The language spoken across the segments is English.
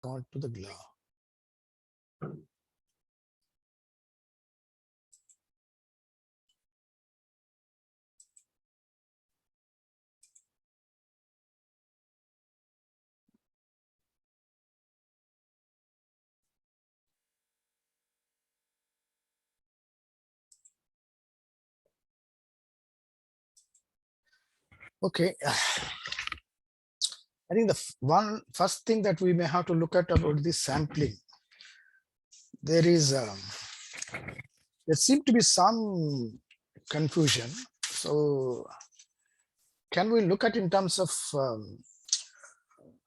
Gone to the glow. Okay. I think the first thing that we may have to look at about this sampling, there is there seems to be some confusion. So can we look at in terms of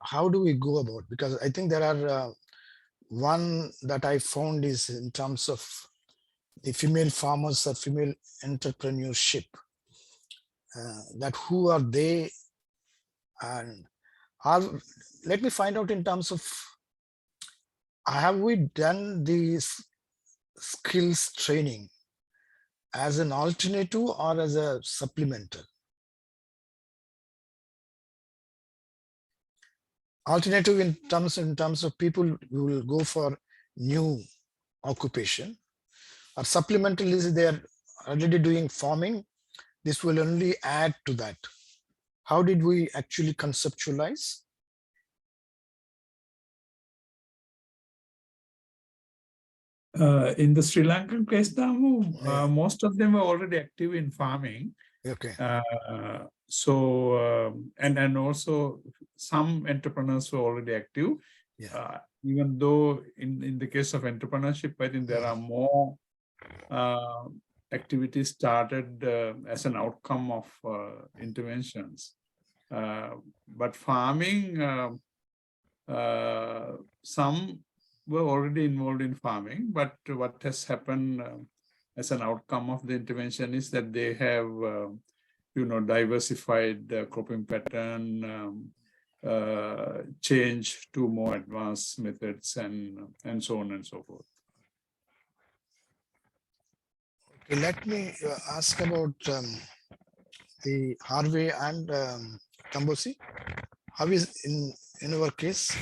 how do we go about? Because I think there are one that I found is in terms of the female farmers or female entrepreneurship. That who are they, and are, let me find out in terms of, have we done these skills training as an alternative or as a supplemental? Alternative in terms of people who will go for new occupation, or supplemental is they are already doing farming. This will only add to that. How did we actually conceptualize? In the Sri Lankan case, Damu, most of them were already active in farming. Okay. And also some entrepreneurs were already active. Yeah. Even though in the case of entrepreneurship, I think there are more activities started as an outcome of interventions. But farming, some were already involved in farming, but what has happened as an outcome of the intervention is that they have, diversified the cropping pattern, change to more advanced methods, and so on and so forth. Okay, let me ask about the Harvey and Tambosi. How is in our case?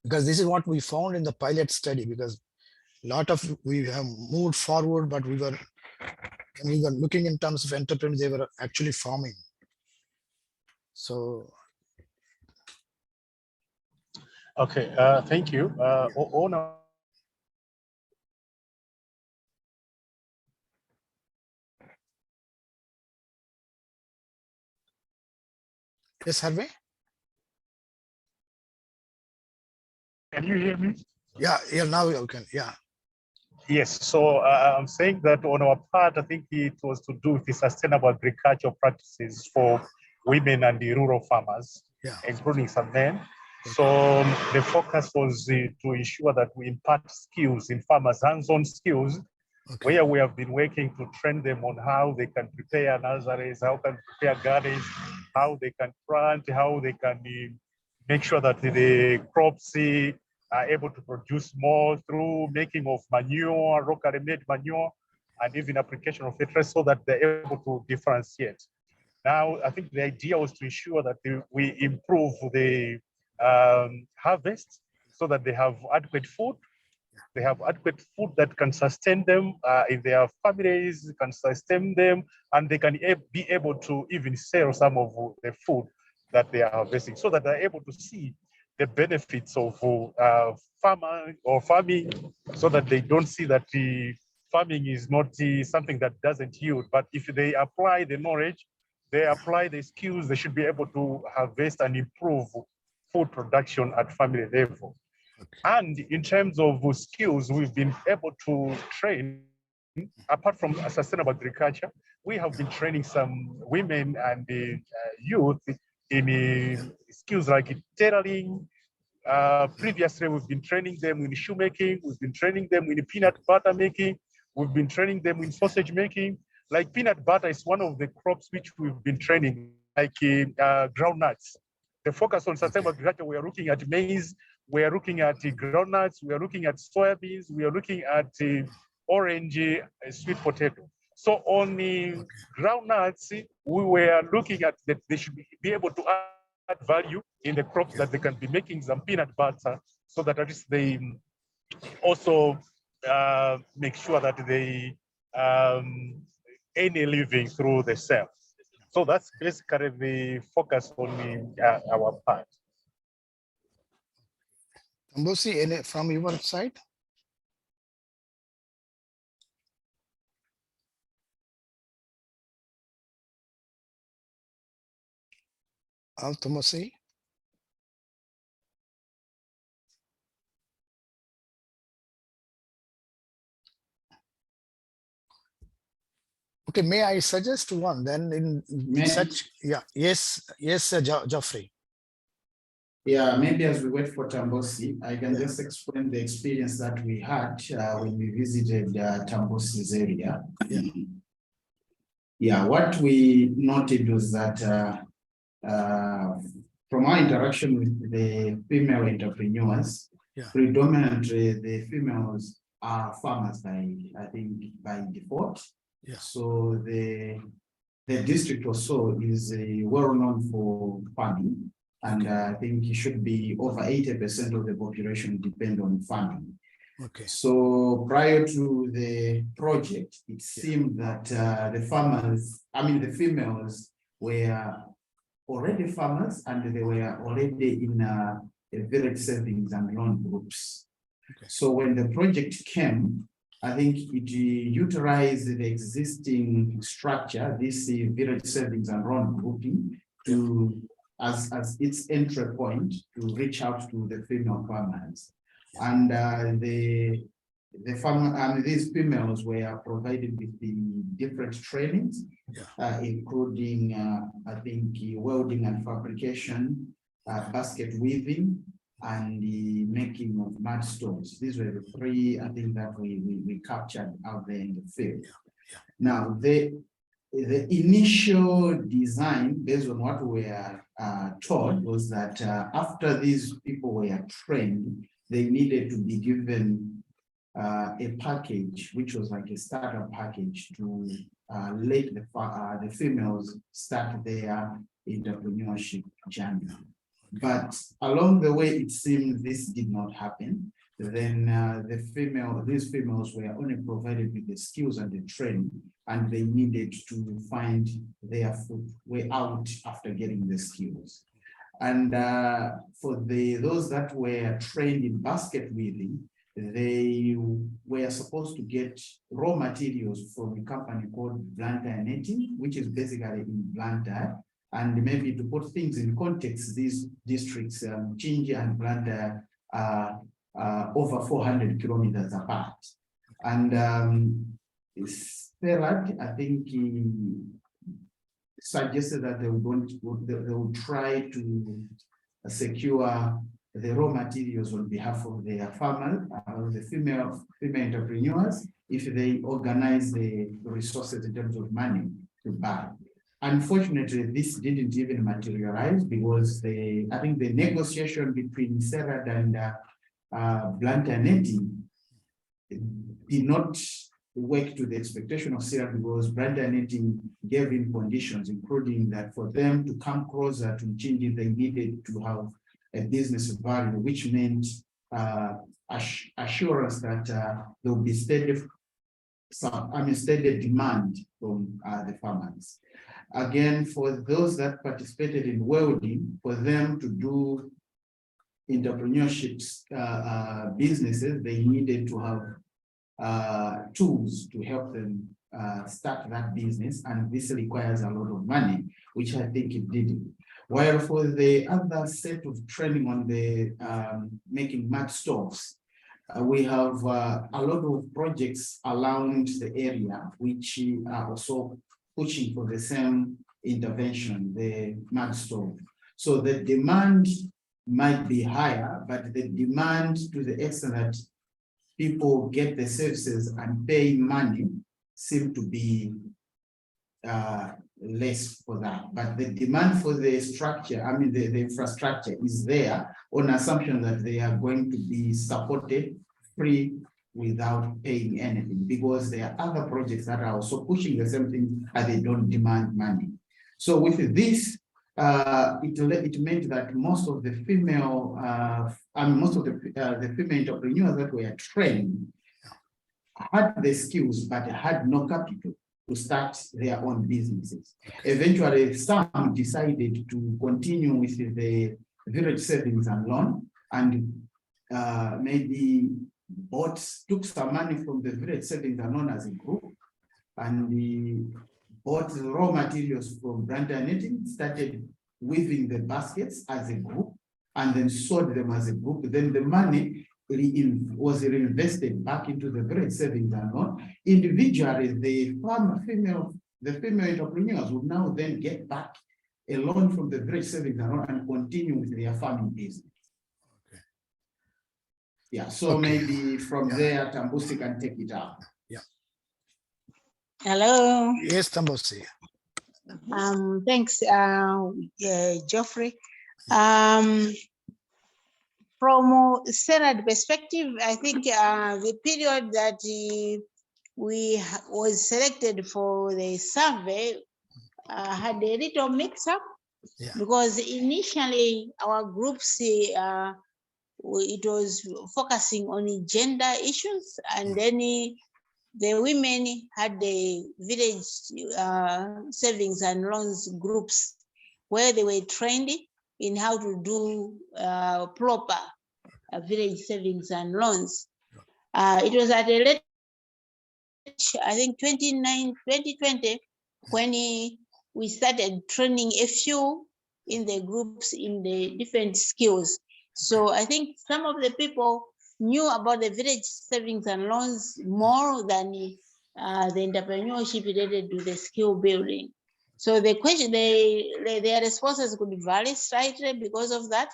Because this is what we found in the pilot study, because a lot of we have moved forward, but we were looking in terms of entrepreneurs, they were actually farming. So okay, thank you. yes, Harvey? Can you hear me? Yeah, now you can, yeah. Yes, so I'm saying that on our part, I think it was to do with the sustainable agricultural practices for women and the rural farmers, including some men. So the focus was to ensure that we impart skills in farmers, hands-on skills, where we have been working to train them on how they can prepare nurseries, how they can prepare gardens, how they can plant, how they can make sure that the crops are able to produce more through making of manure, locally made manure, and even application of fertilizer, so that they're able to differentiate. Now, I think the idea was to ensure that we improve the harvest so that they have adequate food. They have adequate food that can sustain them in their families, can sustain them, and they can be able to even sell some of the food that they are harvesting, so that they're able to see the benefits of farming, so that they don't see that the farming is not something that doesn't yield. But if they apply the knowledge, they apply the skills, they should be able to harvest and improve food production at family level. And in terms of skills, we've been able to train, apart from sustainable agriculture, we have been training some women and youth in skills like tailoring. Previously, we've been training them in shoemaking, we've been training them in peanut butter making, we've been training them in sausage making. Like peanut butter is one of the crops which we've been training, like groundnuts. The focus on sustainable agriculture, we are looking at maize, we are looking at groundnuts, we are looking at soybeans, we are looking at orange sweet potato. So on the groundnuts, we were looking at that they should be able to add value in the crops that they can be making some peanut butter, so that at least they also make sure that they earn a living through the sale. So that's basically the focus on our part. Tambosi, any from your side? Tambosi? Okay, may I suggest one then in such, yeah, yes, Geoffrey. Yeah, maybe as we wait for Tambosi, I can just explain the experience that we had when we visited Tambosi's area. Yeah, what we noted was that from our interaction with the female entrepreneurs, predominantly the females are farmers I think by default. So the district also is well known for farming. And I think it should be over 80% of the population depend on farming. Okay. So prior to the project, it seemed that the farmers, the females were already farmers and they were already in a village savings and loan groups. Okay. So when the project came, I think it utilized the existing structure, this village savings and loan grouping, to as its entry point to reach out to the female farmers. And the farmer and these females were provided with the different trainings, including I think welding and fabrication, basket weaving, and the making of mud stones. These were the three I think that we captured out there in the field. Now the initial design, based on what we are told, was that after these people were trained, they needed to be given a package, which was like a starter package to let the females start their entrepreneurship journey. But along the way, it seemed this did not happen. Then these females were only provided with the skills and the training, and they needed to find their way out after getting the skills. And for those that were trained in basket weaving, they were supposed to get raw materials from a company called Blantyre Netting, which is basically in Blantyre. And maybe to put things in context, these districts, Chinji and Blantyre, are over 400 kilometers apart. And Stellat, I think he suggested that they would try to secure the raw materials on behalf of their farmers, the female entrepreneurs, if they organize the resources in terms of money to buy. Unfortunately, this didn't even materialize because I think the negotiation between Serad and Blantyre Netting did not work to the expectation of Serad, because Blantyre Netting gave him conditions, including that for them to come closer to Chinji, they needed to have a business value, which meant assurance that there will be steady demand from the farmers. Again, for those that participated in welding, for them to do entrepreneurship businesses, they needed to have tools to help them start that business, and this requires a lot of money, which I think it did. While for the other set of training on the making mud stoves, we have a lot of projects around the area which are also pushing for the same intervention, the mud stove. So the demand might be higher, but the demand to the extent that people get the services and pay money seem to be less for that. But the demand for the structure, the infrastructure is there on assumption that they are going to be supported free without paying anything, because there are other projects that are also pushing the same thing and they don't demand money. So with this, it meant that most of the female, most of the female entrepreneurs that were trained had the skills but had no capital to start their own businesses. Eventually, some decided to continue with the village savings and loan, and maybe took some money from the village savings and loan as a group, and bought raw materials from Brandon Knitting, started weaving the baskets as a group, and then sold them as a group. Then the money was reinvested back into the village savings and loan. Individually, the female entrepreneurs would now then get back a loan from the village savings and loan and continue with their farming business. Okay. Yeah, so maybe from there, Tambusi can take it up. Yeah. Hello. Yes, Tambusi. Thanks, Geoffrey. From Senate perspective, I think the period that was selected for the survey had a little mix-up, because initially our groups it was focusing on gender issues, and then the women had the village savings and loans groups where they were trained in how to do proper village savings and loans. It was at a late, I think 2020, when we started training a few in the groups in the different skills. So I think some of the people knew about the village savings and loans more than the entrepreneurship related to the skill building. So the question, their responses could vary slightly because of that.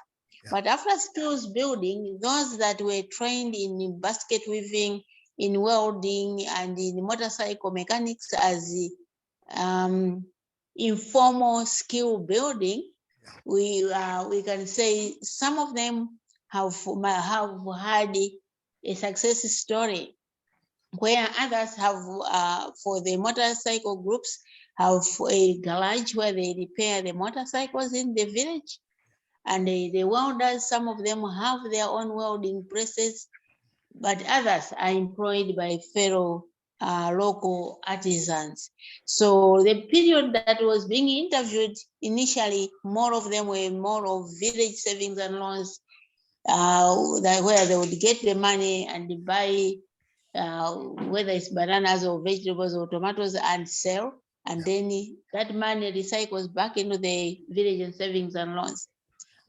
But after skills building, those that were trained in basket weaving, in welding, and in motorcycle mechanics as informal skill building, we can say some of them have had a success story, where others have, for the motorcycle groups, have a garage where they repair the motorcycles in the village. And the welders, some of them have their own welding presses, but others are employed by fellow local artisans. So the period that was being interviewed initially, more of them were more of village savings and loans, where they would get the money and buy whether it's bananas or vegetables or tomatoes and sell, and then that money recycles back into the village and savings and loans.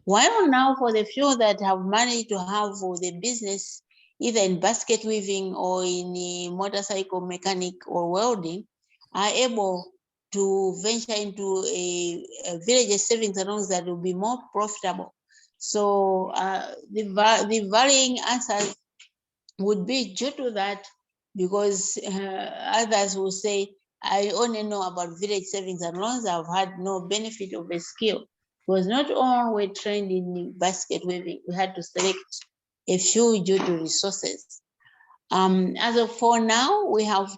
While now for the few that have managed to have the business, either in basket weaving or in motorcycle mechanic or welding, are able to venture into a village savings and loans that will be more profitable. So the varying answers would be due to that, because others will say, I only know about village savings and loans, I've had no benefit of a skill. Because not all were trained in basket weaving. We had to select a few due to resources. As of for now, we have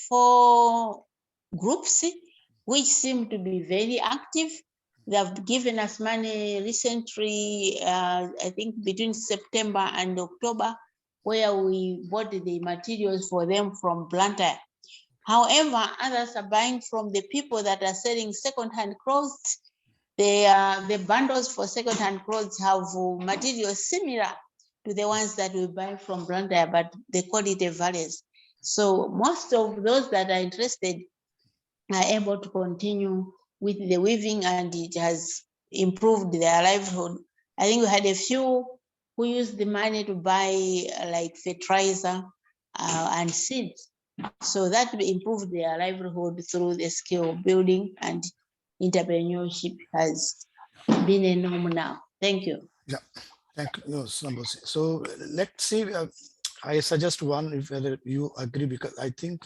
4 groups which seem to be very active. They have given us money recently, I think between September and October, where we bought the materials for them from Blantyre. However, others are buying from the people that are selling second-hand clothes. The bundles for second-hand clothes have materials similar to the ones that we buy from Blantyre, but the quality varies. So most of those that are interested are able to continue with the weaving, and it has improved their livelihood. I think we had a few who used the money to buy like fertilizer and seeds. So that improved their livelihood through the skill building, and entrepreneurship has been a norm now. Thank you. Yeah, thank you, Sambosi. So let's see. I suggest one, if whether you agree, because I think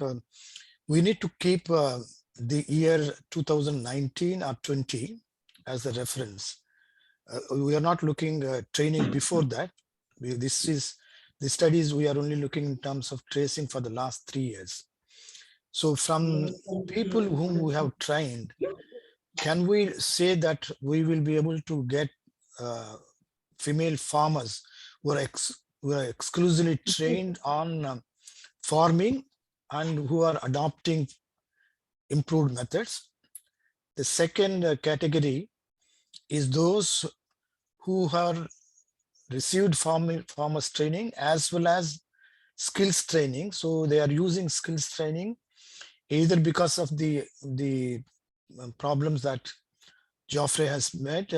we need to keep the year 2019 or 20 as a reference. We are not looking training before that. This is the studies we are only looking in terms of tracing for the last 3 years. So from people whom we have trained, can we say that we will be able to get female farmers who are exclusively trained on farming and who are adopting improved methods? The second category is those who have received farmers training as well as skills training. So they are using skills training either because of the problems that Geoffrey has made.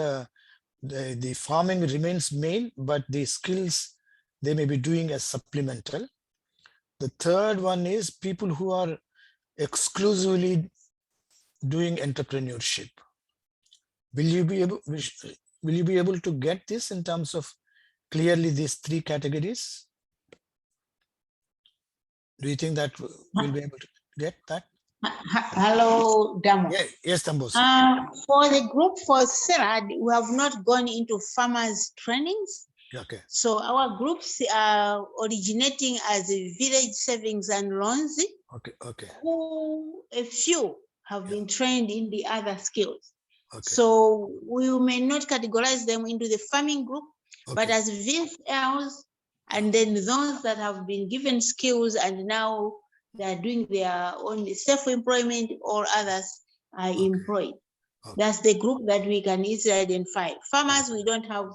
The farming remains main, but the skills they may be doing as supplemental. The third one is people who are exclusively doing entrepreneurship. Will you be able to get this in terms of clearly these three categories? Do you think that we'll be able to get that? Hello, Damo. Yeah, yes, Tambos. For the group for Serad, we have not gone into farmers trainings. Okay. So our groups are originating as a village savings and loans. Okay. Okay. Who a few have been trained in the other skills. Okay. So we may not categorize them into the farming group, but Okay. as VSLs, and then those that have been given skills and now they are doing their own self-employment or others are employed. Okay. That's the group that we can easily identify. Farmers, we don't have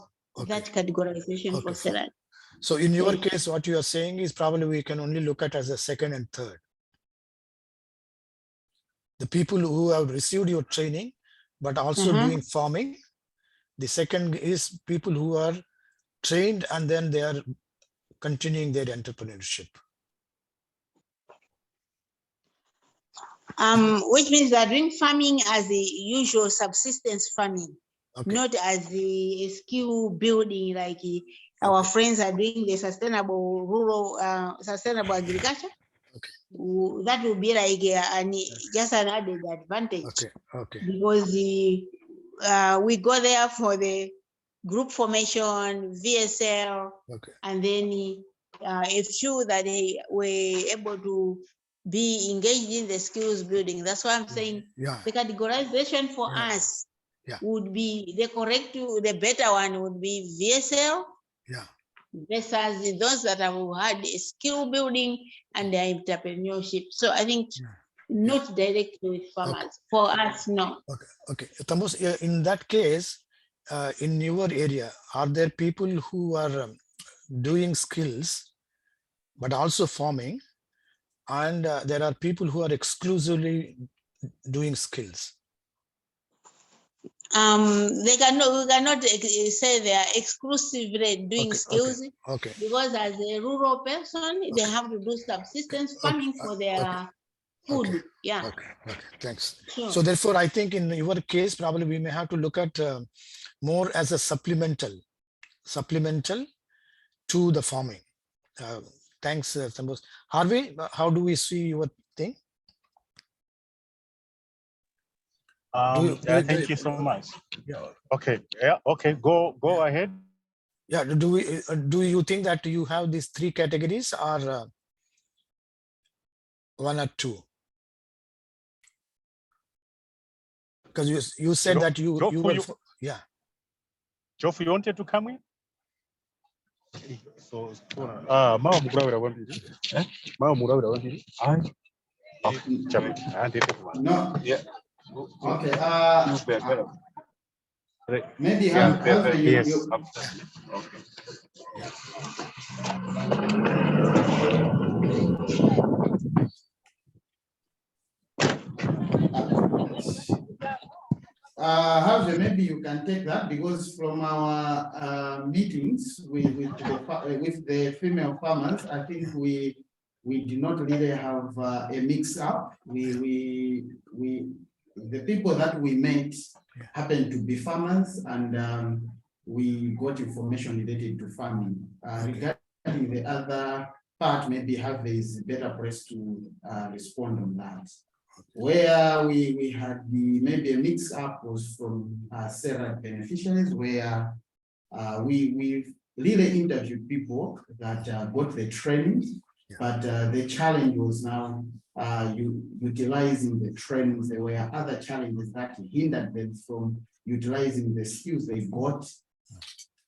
that categorization for Serad. So in your case, what you are saying is probably we can only look at as a second and third. The people who have received your training, but also doing farming. The second is people who are trained and then they are continuing their entrepreneurship. Which means they are doing farming as the usual subsistence farming, not as the skill building like our friends are doing the sustainable rural, sustainable agriculture. That will be like just an added advantage. Because we go there for the group formation, VSL, and then a few that they were able to be engaged in the skills building. That's why I'm saying the categorization for us would be the correct, the better one would be VSL versus those that have had a skill building and their entrepreneurship. So I think not directly with farmers. For us, no. Okay. Tambos, in that case, in your area, are there people who are doing skills, but also farming? And there are people who are exclusively doing skills. We cannot say they are exclusively doing skills. Because as a rural person, they have to do subsistence farming for their food. Okay. Thanks. Sure. So therefore, I think in your case, probably we may have to look at more as a supplemental to the farming. Thanks, Tambos. Harvey, how do we see your thing? Thank you so much. Okay. Okay. Go ahead. Yeah. Do you think that you have these three categories or one or two? Because you said that you were. Geoffrey, you wanted to come in? So, no. Yeah. Okay. Maybe yes. However, maybe you can take that because from our meetings with the female farmers, I think we did not really have a mix-up. The people that we met happened to be farmers, and we got information related to farming. Regarding the other part, maybe Harvey is better placed to respond on that. Where we had maybe a mix-up was from Serad beneficiaries, where we really interviewed people that got the training, but the challenge was now utilizing the trainings. There were other challenges that hindered them from utilizing the skills they got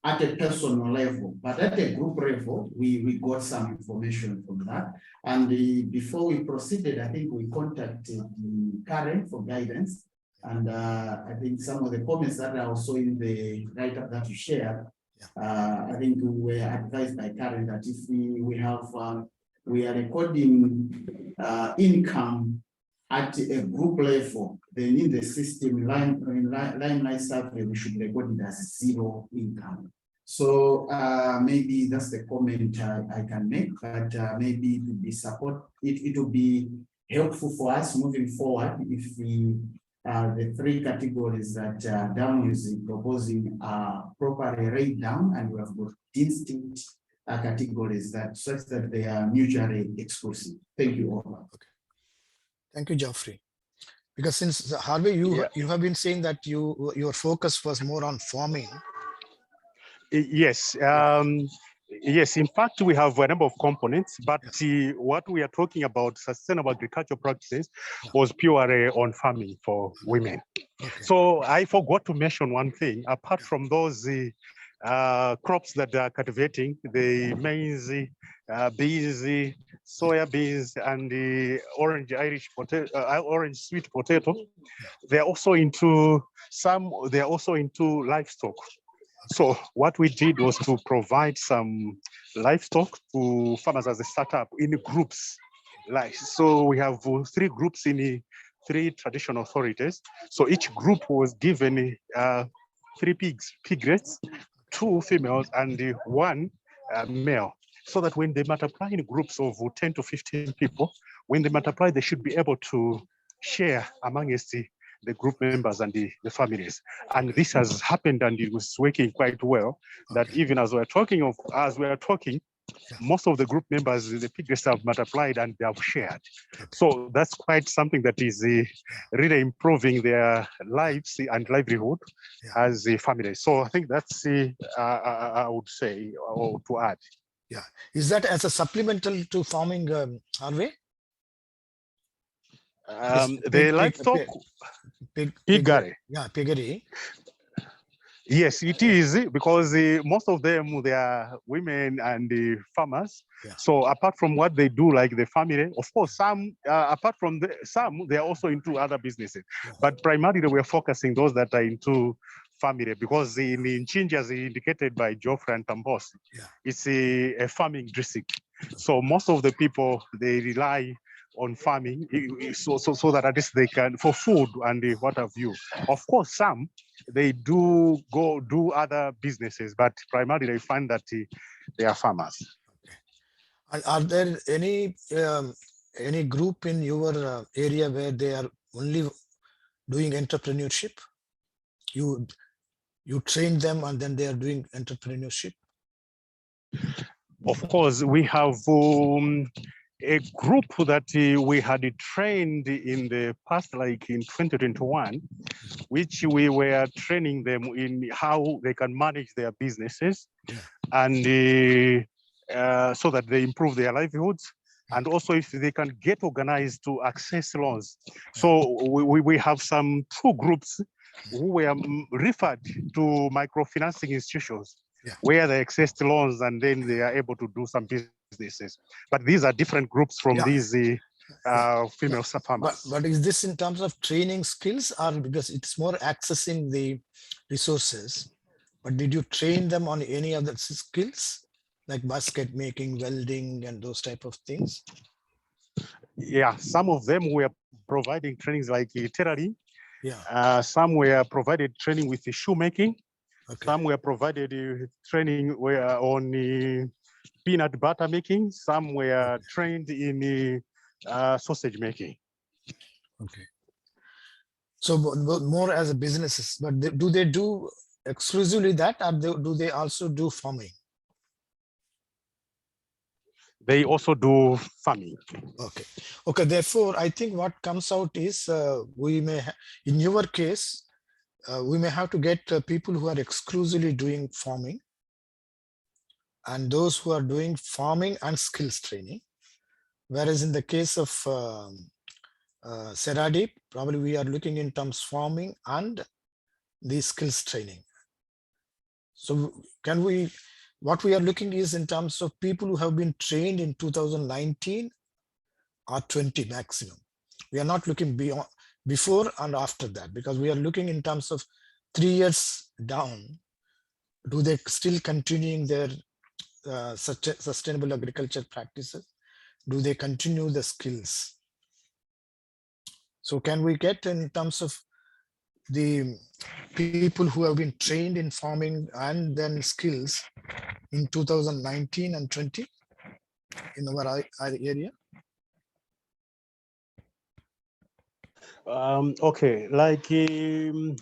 at a personal level, but at a group level, we got some information from that. And before we proceeded, I think we contacted Karen for guidance. And I think some of the comments that are also in the write-up that you shared, I think we were advised by Karen that if we are recording income at a group level, then in the system line survey, we should record it as zero income. So maybe that's the comment I can make, but maybe it will be it will be helpful for us moving forward if the three categories that Down is proposing are properly laid down, and we have got distinct categories that such that they are mutually exclusive. Thank you all. Okay. Thank you, Geoffrey. Because since Harvey, you have been saying that your focus was more on farming. Yes. Yes, in fact, we have a number of components, but what we are talking about, sustainable agricultural practices, was purely on farming for women. Okay. So I forgot to mention one thing. Apart from those crops that are cultivating, the maize, beans, soya beans, and the orange Irish potato, orange sweet potato, they're also into livestock. So what we did was to provide some livestock to farmers as a startup in groups. So we have 3 groups in 3 traditional authorities. So each group was given 3 piglets, 2 females, and 1 male. So that when they multiply in groups of 10 to 15 people, when they multiply, they should be able to share amongst the group members and the families. And this has happened, and it was working quite well. That even as we are talking, most of the group members, the piglets have multiplied and they have shared. So that's quite something that is really improving their lives and livelihood as a family. So I think that's I would say, or to add. Yeah, is that as a supplemental to farming, Harvey? The livestock piggery. Yeah, piggery. Yes, it is, because most of them, they are women and farmers. So apart from what they do, like the family, of course, some apart from some, they are also into other businesses. But primarily, we are focusing those that are into family, because in Nchinji, as indicated by Geoffrey and Tambos, it's a farming district. So most of the people, they rely on farming, so that at least they can, for food and what have you. Of course, some, they do go do other businesses, but primarily they find that they are farmers. And are there any group in your area where they are only doing entrepreneurship? You train them and then they are doing entrepreneurship? Of course, we have a group that we had trained in the past, like in 2021, which we were training them in how they can manage their businesses and so that they improve their livelihoods, and also if they can get organized to access loans. So we have some 2 groups who were referred to microfinancing institutions where they access loans, and then they are able to do some businesses. But these are different groups from these female farmers. But is this in terms of training skills, or because it's more accessing the resources? But did you train them on any other skills like basket making, welding, and those type of things? Yeah, some of them were providing trainings like tailoring. Some were provided training with the shoemaking. Some were provided training on peanut butter making. Some were trained in sausage making. Okay. So more as a businesses, but do they do exclusively that, or do they also do farming? They also do farming. Okay. Therefore, I think what comes out is we may, in your case, we may have to get people who are exclusively doing farming, and those who are doing farming and skills training. Whereas in the case of Seradi, probably we are looking in terms farming and the skills training. So what we are looking is in terms of people who have been trained in 2019 or 20 maximum. We are not looking beyond before and after that, because we are looking in terms of 3 years down. Do they still continuing their sustainable agriculture practices? Do they continue the skills? So can we get in terms of the people who have been trained in farming and then skills in 2019 and 20 in our area? Okay, like in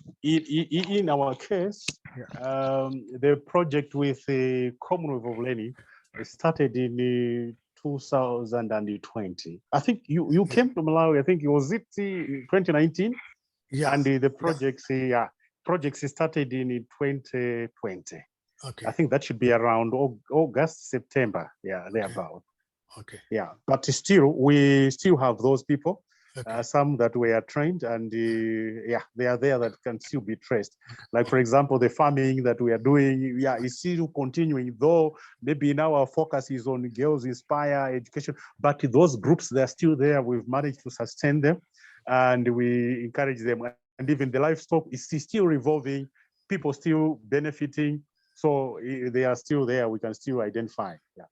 our case, the project with the Commonwealth of Learning started in 2020. I think you came to Malawi. I think it was 2019. Yeah. And the projects, projects started in 2020. Okay. I think that should be around August, September. Yeah, thereabout. Okay. Yeah, but still, we still have those people. Okay. Some that were trained, and they are there that can still be traced. Like, for example, the farming that we are doing, is still continuing, though maybe now our focus is on girls inspire education, but those groups, they're still there. We've managed to sustain them, and we encourage them. And even the livestock is still revolving, people still benefiting. So they are still there. We can still identify. Yeah.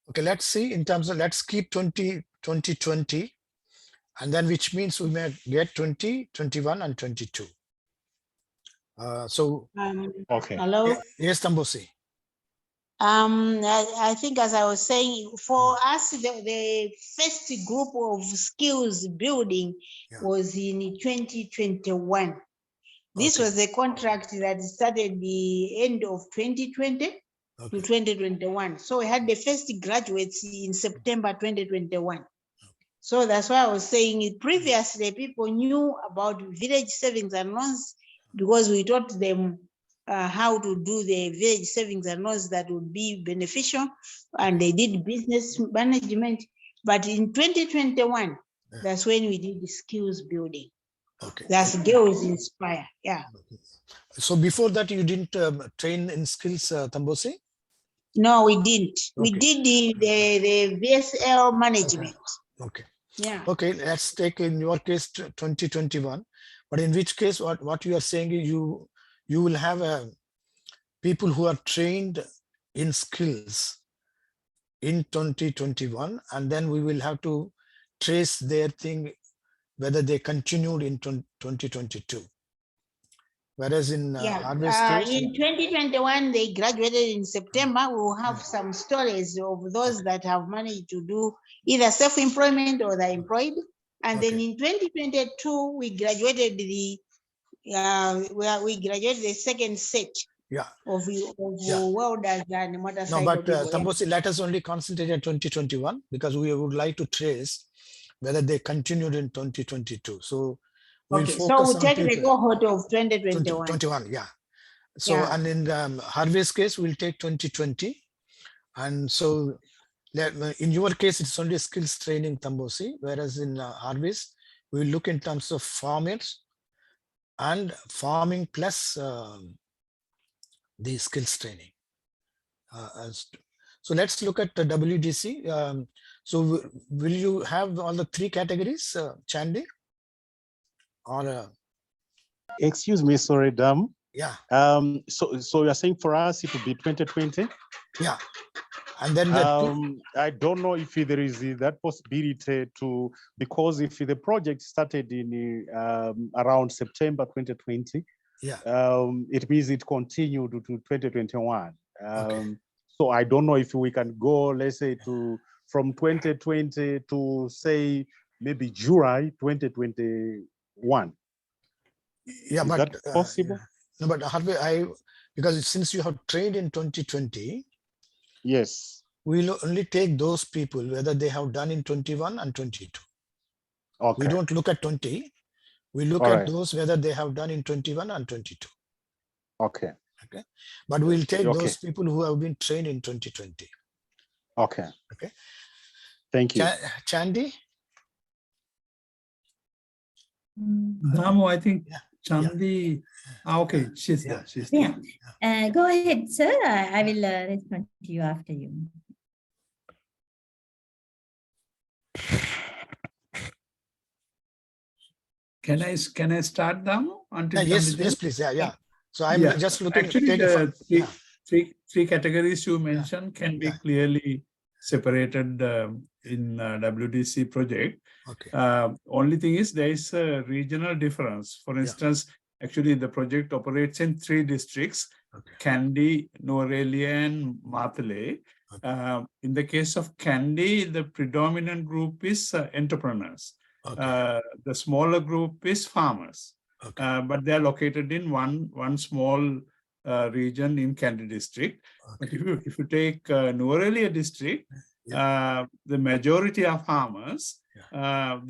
Okay, let's see in terms of, let's keep 2020. And then which means we may get 20, 21, and 22. Okay. Hello. Yes, Tambosi. I think, as I was saying, for us, the first group of skills building was in 2021. This was a contract that started the end of 2020 to 2021. So we had the first graduates in September 2021. So that's why I was saying previously people knew about village savings and loans because we taught them how to do the village savings and loans that would be beneficial, and they did business management. But in 2021, that's when we did the skills building. Okay. That's Girls Inspire. Yeah. So before that, you didn't train in skills, Tambosi? No, we didn't. We did the VSL management. Okay. Yeah. Okay, let's take in your case 2021. But in which case, what you are saying is you will have people who are trained in skills in 2021, and then we will have to trace their thing whether they continued in 2022. Whereas in harvest case, in 2021, they graduated in September. We will have some stories of those that have managed to do either self-employment or they're employed. And then in 2022, we graduated the second set of welders and motorcycle. No, but Tambosi, let us only concentrate on 2021 because we would like to trace whether they continued in 2022. So we'll focus so we'll take people. the cohort of 2021. 21, yeah. So and in harvest case, we'll take 2020. And so in your case, it's only skills training, Tambosi, whereas in harvest, we look in terms of farmers and farming plus the skills training. So let's look at the WDC. So will you have all the three categories, Chandy? Or excuse me, sorry, Dam. Yeah. So you're saying for us it will be 2020? Yeah. And then I don't know if there is that possibility to, because if the project started in around September 2020, it means it continued to 2021. So I don't know if we can go, let's say, to from 2020 to say maybe July 2021. Yeah, is but that possible? No, but Harvey, because since you have trained in 2020, yes, we'll only take those people whether they have done in 21 and 22. We don't look at 20. We look at those whether they have done in 21 and 22. Okay. But we'll take those people who have been trained in 2020. Okay. Thank you. Chandy? Damo, I think Yeah. Chandi. Okay, she's Yeah. there. She's Yeah. there. Go ahead, sir. I will respond to you after you. Can I start, Damo? Until Yes, Chandi yes, joins? please. Yeah. So I'm Yeah, just looking. actually, taking from- the yeah. three categories you mentioned can be Yeah. clearly separated in WDC project. Okay. Only thing is there is a regional difference. For instance, actually the project operates in 3 districts: Okay. Kandy, Nuwara and Matale. Okay. In the case of Kandy, the predominant group is entrepreneurs. Okay. The smaller group is farmers. Okay. But they are located in one small region in Kandy district. But Okay. if you take Nuwara district, the majority are farmers.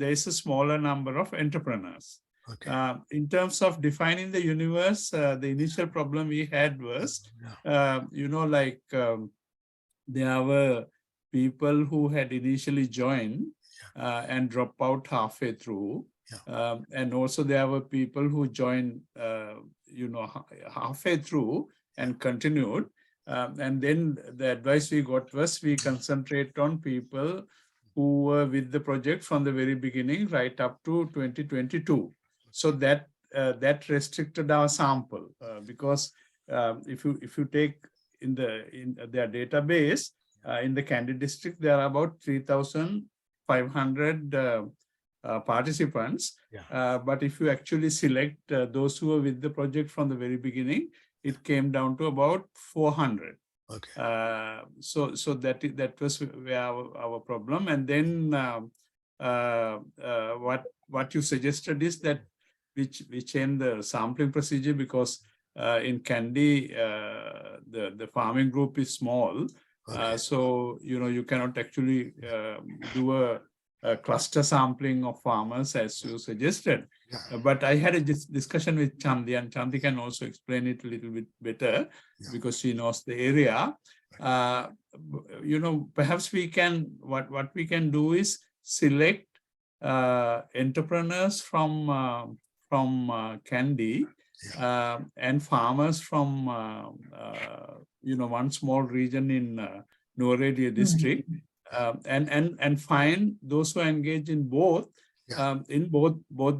There is a smaller number of entrepreneurs. Okay. In terms of defining the universe, the initial problem we had was, there were people who had initially joined and dropped out halfway through. And also there were people who joined, halfway through and continued. And then the advice we got was we concentrate on people who were with the project from the very beginning right up to 2022. So that restricted our sample because if you take in their database in the Kandy district, there are about 3,500 participants. But if you actually select those who were with the project from the very beginning, it came down to about 400. Okay. So that was where our problem. And then what you suggested is that we change the sampling procedure because in Kandy the farming group is small. So you cannot actually do a cluster sampling of farmers as you suggested. But I had a discussion with Chandi, and Chandi can also explain it a little bit better because she knows the area. Perhaps we can, what we can do is select entrepreneurs from Kandy and farmers from one small region in Nuwara district, and find those who engage in both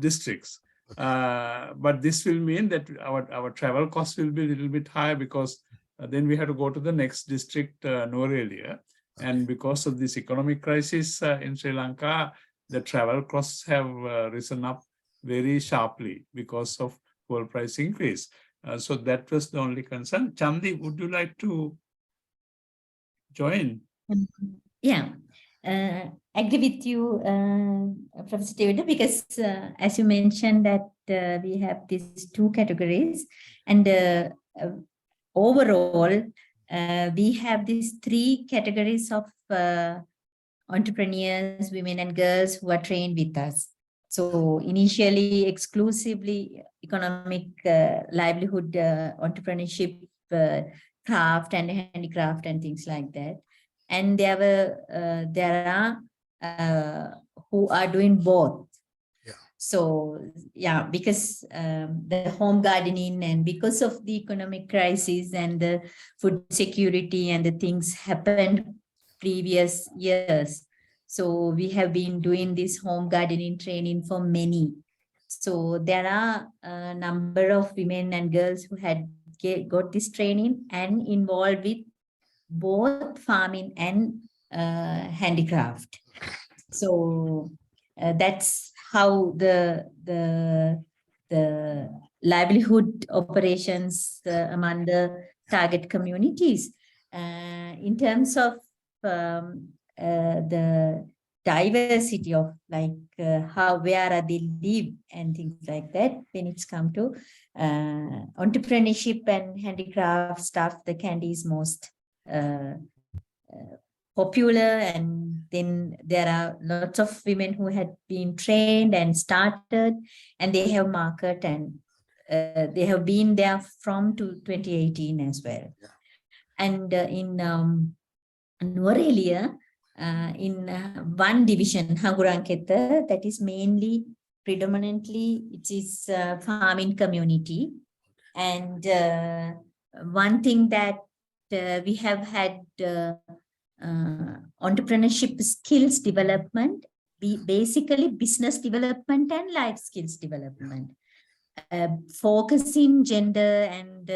districts. But this will mean that our travel costs will be a little bit higher because then we have to go to the next district, Nuwara. And because of this economic crisis in Sri Lanka, the travel costs have risen up very sharply because of fuel price increase. So that was the only concern. Chandi, would you like to join? Yeah, agree with you, Professor David, because as you mentioned that we have these 2 categories, and overall we have these 3 categories of entrepreneurs, women and girls who are trained with us. So initially, exclusively economic livelihood, entrepreneurship, craft and handicraft and things like that. And there are who are doing both. So because the home gardening and because of the economic crisis and the food security and the things happened previous years. So we have been doing this home gardening training for many. So there are a number of women and girls who had got this training and involved with both farming and handicraft. So that's how the livelihood operations among the target communities. In terms of the diversity of where are they live and things like that, when it's come to entrepreneurship and handicraft stuff, the Kandy is most popular. And then there are lots of women who had been trained and started, and they have market, and they have been there from 2018 as well. And in Nuwara, in one division, Hanguranketa, that is mainly predominantly it is farming community. And one thing that we have had entrepreneurship skills development, basically business development and life skills development. Focusing gender and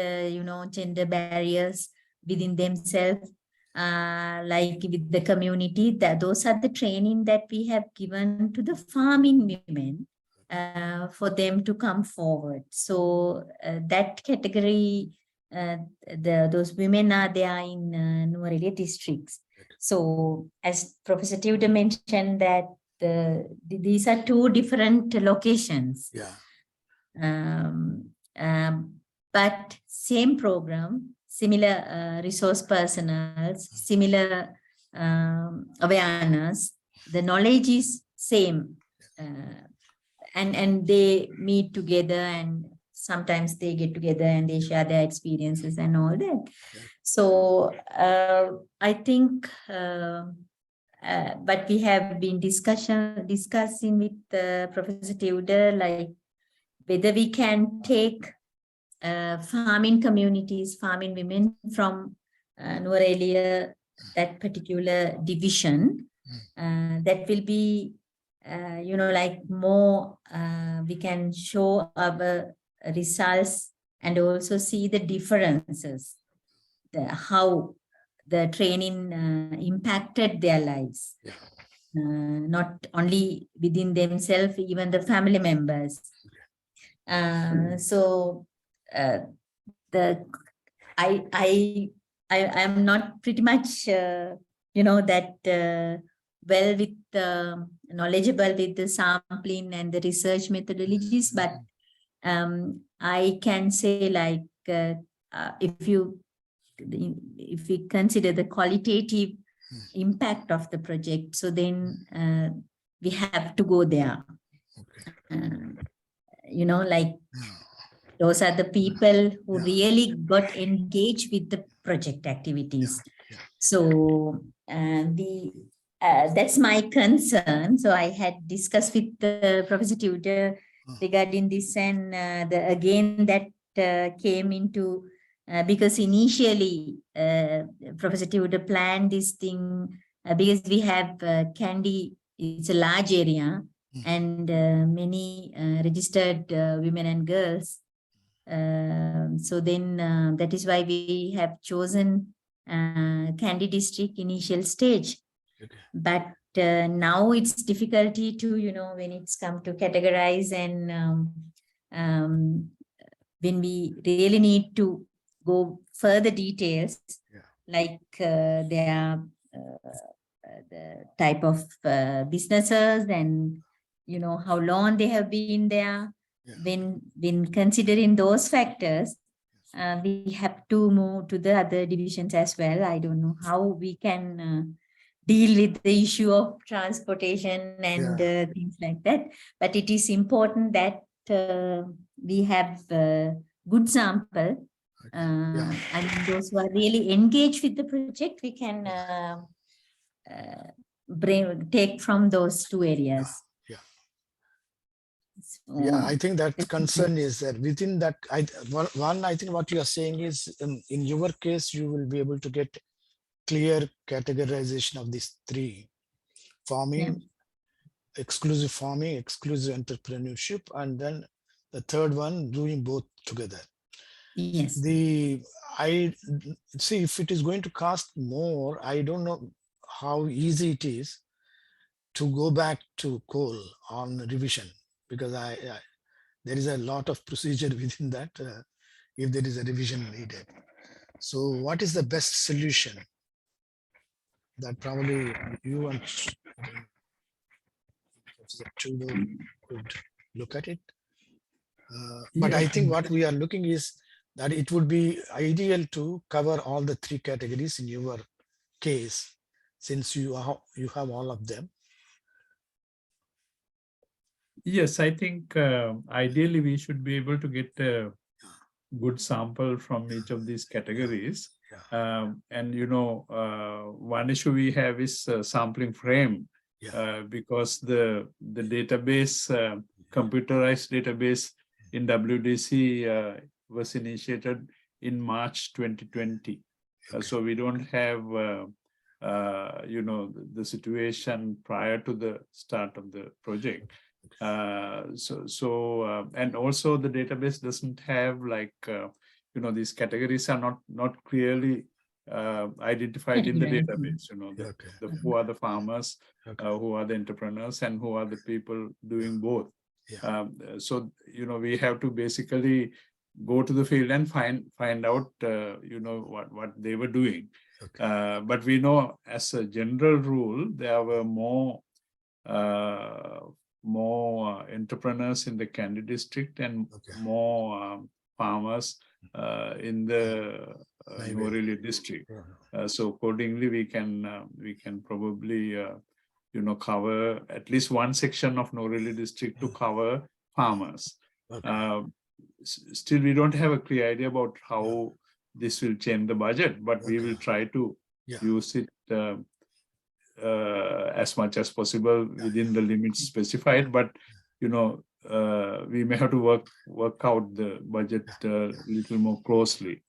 gender barriers within themselves, like with the community, that those are the training that we have given to the farming women for them to come forward. So that category, those women are there in Nuwara districts. So as Professor Tudor mentioned that these are two different locations. Yeah. But same program, similar resource personnel, similar awareness, the knowledge is same, and they meet together, and sometimes they get together and they share their experiences and all that. So I think, but we have been discussing with Professor Tudor, like whether we can take farming communities, farming women from Nuwara, that particular division, that will be, like more, we can show our results and also see the differences, how the training impacted their lives. Yeah. Not only within themselves, even the family members. So I am not pretty much that well with knowledgeable with the sampling and the research methodologies, but I can say, like, if we consider the qualitative impact of the project, so then we have to go there. Like, those are the people who really got engaged with the project activities. So that's my concern. So I had discussed with Professor Tudor regarding this, and again that came into, because initially Professor Tudor planned this thing because we have Kandy, it's a large area, and many registered women and girls. So then that is why we have chosen Kandy district initial stage. Okay. But now it's difficulty to, when it's come to categorize, and when we really need to go further details, like their the type of businesses, and how long they have been there. When considering those factors, we have to move to the other divisions as well. I don't know how we can deal with the issue of transportation and things like that, but it is important that we have good sample, and those who are really engaged with the project, we can take from those two areas. Yeah, I think that concern is that within that, I think what you are saying is, in your case, you will be able to get clear categorization of these three: farming, exclusive farming, exclusive entrepreneurship, and then the third one, doing both together. Yes. I see, if it is going to cost more, I don't know how easy it is to go back to coal on revision, because there is a lot of procedure within that if there is a revision needed. So what is the best solution that probably you and Tudor could look at it? But I think what we are looking is that it would be ideal to cover all the three categories in your case, since you have all of them. Yes, I think ideally we should be able to get a good sample from each of these categories. And one issue we have is sampling frame, because the database, computerized database in WDC was initiated in March 2020. So we don't have the situation prior to the start of the project. And also the database doesn't have like these categories are not clearly identified in the database. Who are the farmers, who are the entrepreneurs, and who are the people doing both. So we have to basically go to the field and find out what they were doing. But we know as a general rule there were more entrepreneurs in the Kandy district and more farmers in the Nuwara district. So accordingly we can probably cover at least one section of Nuwara district to cover farmers. Still we don't have a clear idea about how this will change the budget, but we will try to use it as much as possible within the limits specified. But we may have to work out the budget a little more closely.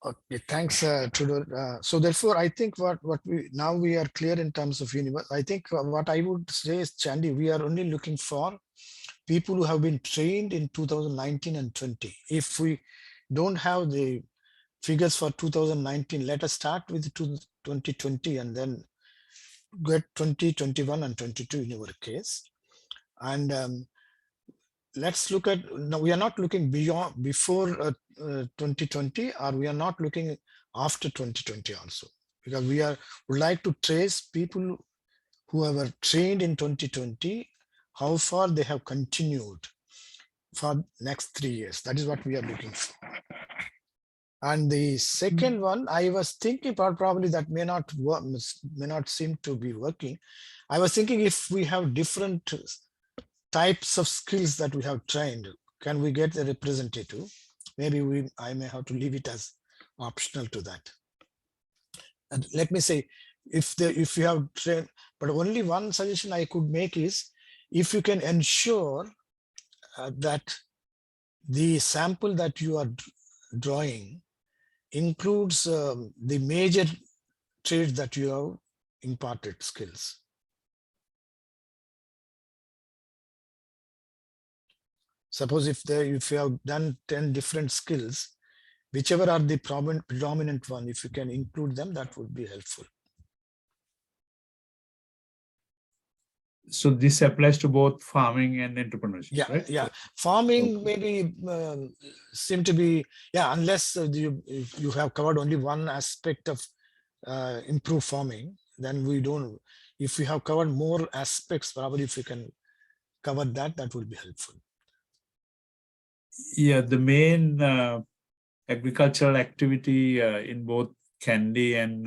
Okay, thanks, Tudor. So therefore, I think what we are clear in terms of universe. I think what I would say is, Chandy, we are only looking for people who have been trained in 2019 and 20. If we don't have the figures for 2019, let us start with 2020 and then get 2021 and 22 in our case. And let's look at, now we are not looking before 2020, or we are not looking after 2020 also, because we would like to trace people who were trained in 2020, how far they have continued for next 3 years. That is what we are looking for. And the second one, I was thinking probably that may not work, may not seem to be working. I was thinking if we have different types of skills that we have trained, can we get a representative? Maybe I may have to leave it as optional to that. And let me say, if you have trained, but only one suggestion I could make is, if you can ensure that the sample that you are drawing includes the major trades that you have imparted skills. Suppose if you have done 10 different skills, whichever are the predominant one, if you can include them, that would be helpful. So this applies to both farming and entrepreneurship, right? Yeah. Farming maybe seem to be, unless you have covered only one aspect of improved farming, then we don't. If you have covered more aspects, probably if you can cover that, that would be helpful. Yeah, the main agricultural activity in both Kandy and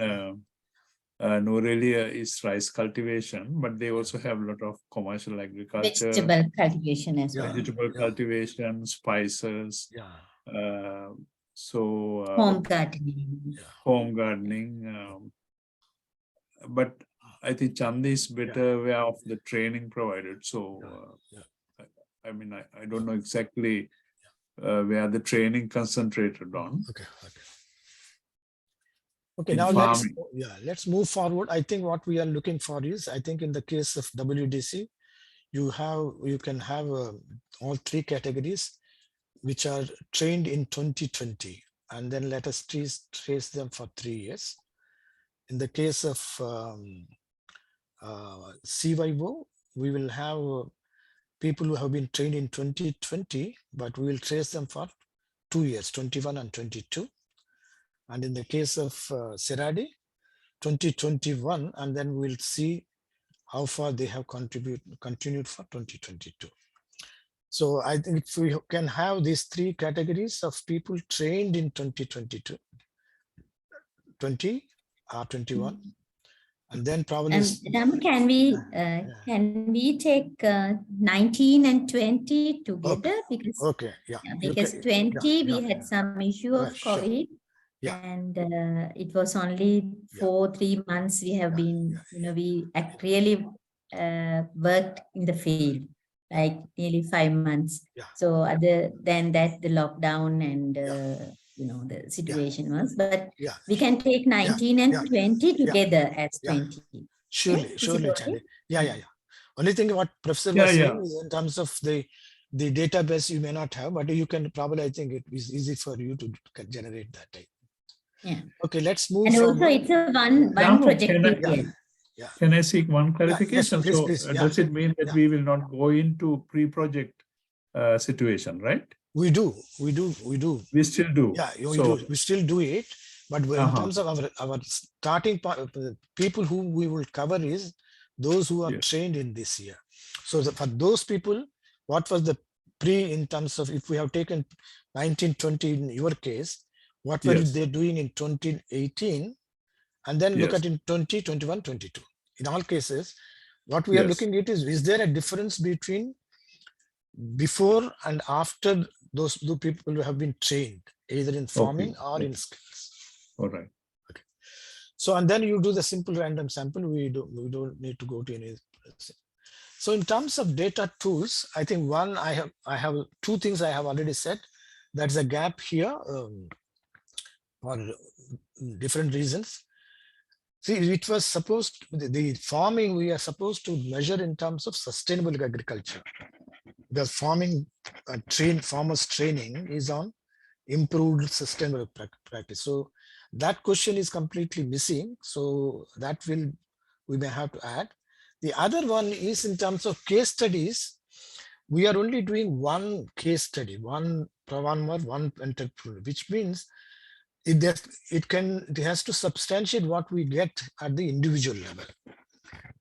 Nuwara is rice cultivation, but they also have a lot of commercial agriculture, vegetable cultivation as well. Vegetable cultivation, spices. So Home gardening. Home gardening. But I think Chandi is better aware of the training provided. So I mean, I don't know exactly where the training concentrated on. Okay, now let's move forward. I think what we are looking for is, I think in the case of WDC, you can have all three categories which are trained in 2020, and then let us trace them for 3 years. In the case of CYO, we will have people who have been trained in 2020, but we will trace them for 2 years, 21 and 22. And in the case of Seradi, 2021, and then we'll see how far they have continued for 2022. So I think if we can have these three categories of people trained in 2022, 20 or 21, And then probably. And Ram, can we take 19 and 20 together? Because Okay, yeah. because 20 we had some issue of sure. COVID. Yeah. And it was only for 3 months we have been, we really worked in the field, like nearly 5 months. Yeah. So other than that, the lockdown and, the situation was, but we can take 19 and 20 together as 20. Surely, surely, Chandy. Yeah. Only thing what Professor was saying is in terms of the database you may not have, but you can probably, I think it is easy for you to generate that type. Yeah. Okay, let's move and forward. Also, it's a one project period. Can I seek one clarification? Yes, please, Does it mean that we will not go into pre-project situation, right? We do. We still do. Yeah, we still do it. But in terms of our starting point, people who we will cover is those who are trained in this year. So for those people, what was the in terms of, if we have taken 1920 in your case, what were they doing in 2018? And then look at in 20, 21, 22. In all cases, what we are looking at is there a difference between before and after those people who have been trained, either in farming or in skills? All right. Okay. So, and then you do the simple random sample. We don't need to go to any. So in terms of data tools, I think one, I have two things I have already said. That's a gap here for different reasons. See, it was supposed, the farming we are supposed to measure in terms of sustainable agriculture. The farming farmers training is on improved sustainable practice. So that question is completely missing. So that we may have to add. The other one is in terms of case studies. We are only doing one case study, one entrepreneur, which means it has to substantiate what we get at the individual level.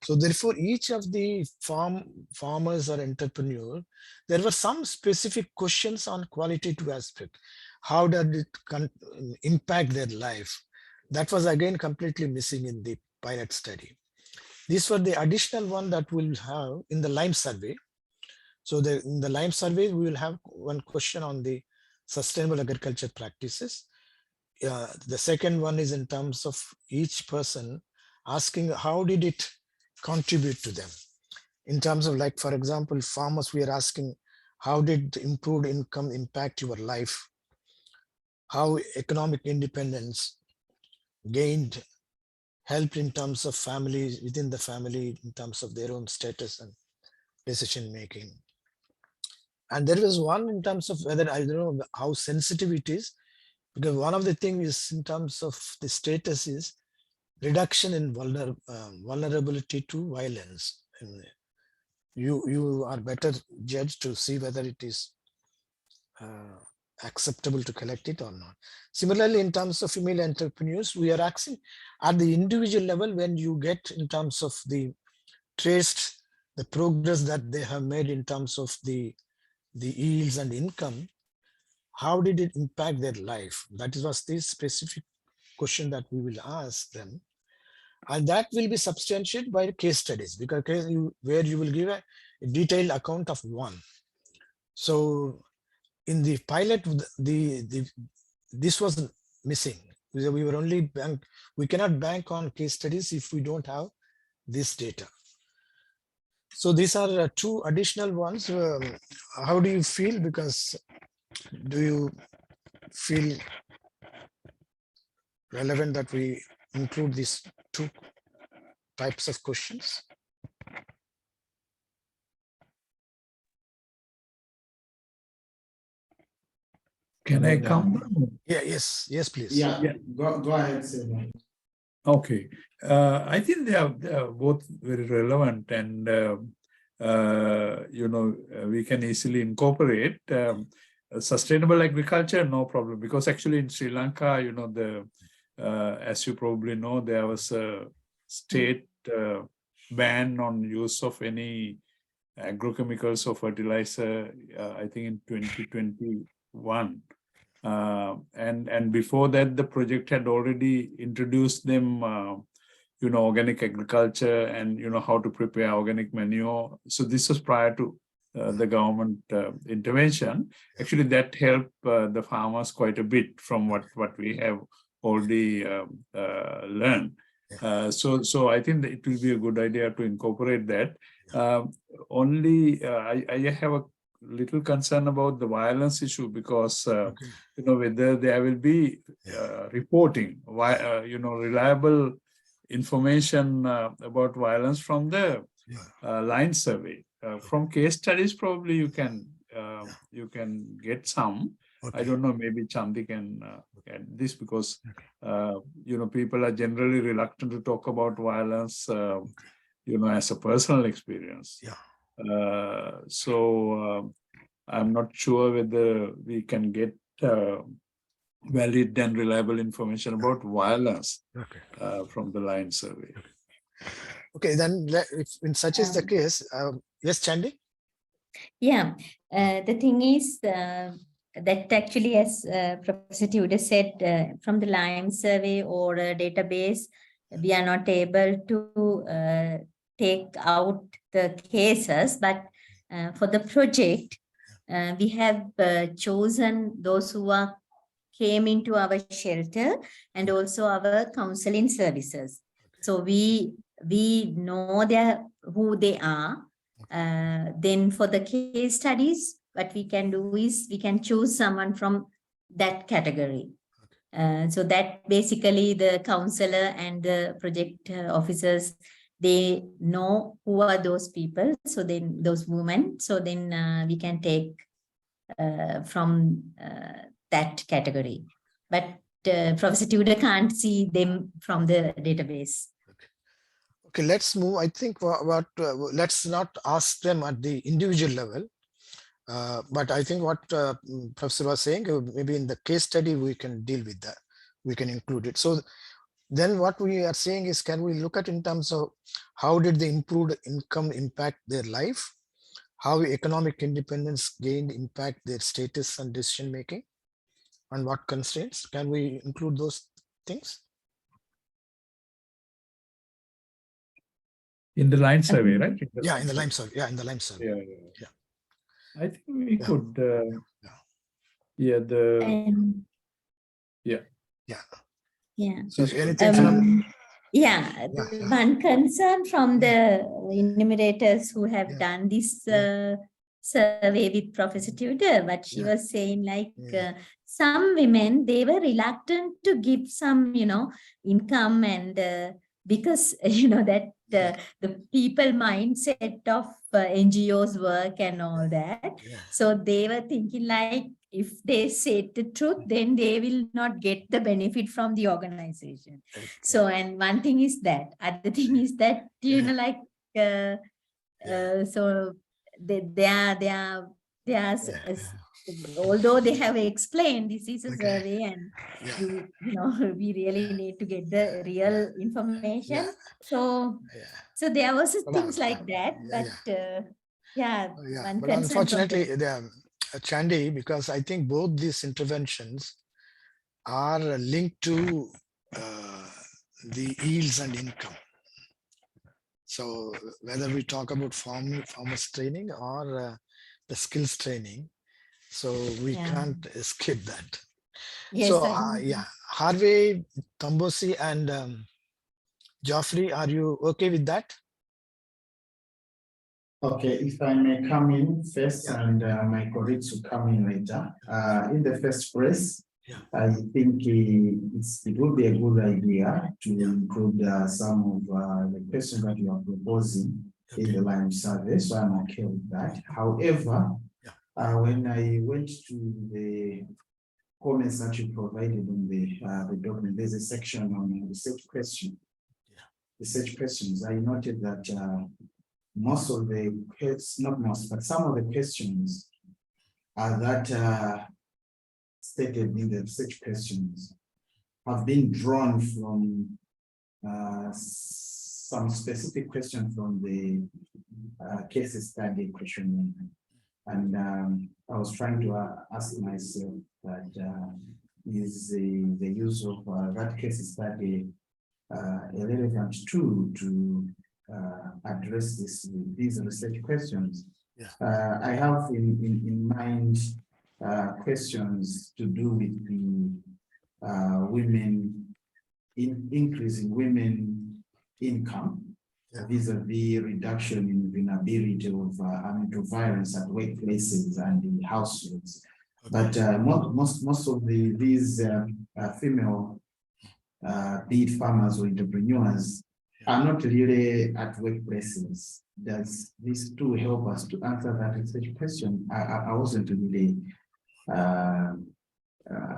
So therefore, each of the farmers or entrepreneur, there were some specific questions on qualitative aspect. How did it impact their life? That was again completely missing in the pilot study. These were the additional one that we'll have in the Lime survey. So in the Lime survey, we will have one question on the sustainable agriculture practices. The second one is in terms of each person asking how did it contribute to them. In terms of, like, for example, farmers, we are asking how did improved income impact your life? How economic independence gained help in terms of families, within the family, in terms of their own status and decision making. And there was one in terms of whether, I don't know how sensitive it is, because one of the things is in terms of the status is reduction in vulnerability to violence. And you are better judged to see whether it is acceptable to collect it or not. Similarly, in terms of female entrepreneurs, we are asking at the individual level, when you get in terms of the traced the progress that they have made in terms of the yields and income, how did it impact their life? That was the specific question that we will ask them. And that will be substantiated by case studies, because where you will give a detailed account of one. So in the pilot, this was missing. We were only we cannot bank on case studies if we don't have this data. So these are two additional ones. How do you feel? Because do you feel relevant that we include these two types of questions? Can I come? Yeah, yes, please. Yeah. Go ahead, Sir. Okay. I think they are both very relevant, and we can easily incorporate sustainable agriculture, no problem, because actually in Sri Lanka, as you probably know, there was a state ban on use of any agrochemicals or fertilizer, I think in 2021. And before that, the project had already introduced them organic agriculture and, how to prepare organic manure. So this was prior to the government intervention. Actually, that helped the farmers quite a bit from what we have already learned. So I think that it will be a good idea to incorporate that. Only I have a little concern about the violence issue because whether there will be reporting, reliable information about violence from the line survey. From case studies, probably you can get some. I don't know, maybe Chandi can add this because people are generally reluctant to talk about violence as a personal experience. So I'm not sure whether we can get valid and reliable information about violence from the line survey. Okay, then if in such is the case, yes, Chandi? Yeah, the thing is that actually, as Professor Tudor said, from the Lime survey or a database, we are not able to take out the cases, but for the project, we have chosen those who came into our shelter and also our counseling services. So we know who they are. Then for the case studies, what we can do is we can choose someone from that category. So that basically the counselor and the project officers, they know who are those people. So then those women, so then we can take from that category. But Professor Tudor can't see them from the database. Okay, let's move. I think let's not ask them at the individual level. But I think what Professor was saying, maybe in the case study, we can deal with that. We can include it. So then what we are saying is, can we look at in terms of how did the improved income impact their life? How economic independence gained impact their status and decision making? And what constraints? Can we include those things? In the line survey, right? In the Lime survey. Yeah, in the Lime survey. Yeah. I think we could. So anything from? One concern from the enumerators who have done this survey with Professor Tudor, but she was saying like some women, they were reluctant to give some, income and because, that the people mindset of NGOs work and all that. So they were thinking like, if they say the truth, then they will not get the benefit from the organization. So, and one thing is that, other thing is that, so they are although they have explained this is a survey and we really need to get the real information. So there was things like that, but but unfortunately, Chandi, because I think both these interventions are linked to the yields and income. So whether we talk about farmers training or the skills training, so we can't escape that. So Harvey, Tambosi and Geoffrey, are you okay with that? Okay, if I may come in first and my colleagues will come in later. In the first place, I think it would be a good idea to include some of the questions that you are proposing in the Lime survey, so I'm okay with that. However, when I went to the comments that you provided on the document, there's a section on research question. Research questions. I noted that most of the not most, but some of the questions that stated in the research questions have been drawn from some specific questions from the case study questionnaire. And I was trying to ask myself that is the use of that case study relevant tool to address these research questions. Yeah. I have in mind questions to do with the women, increasing women income, vis-a-vis reduction in vulnerability of violence at workplaces and in households. But most of these female be it farmers or entrepreneurs are not really at workplaces. Does this too help us to answer that research question? I wasn't really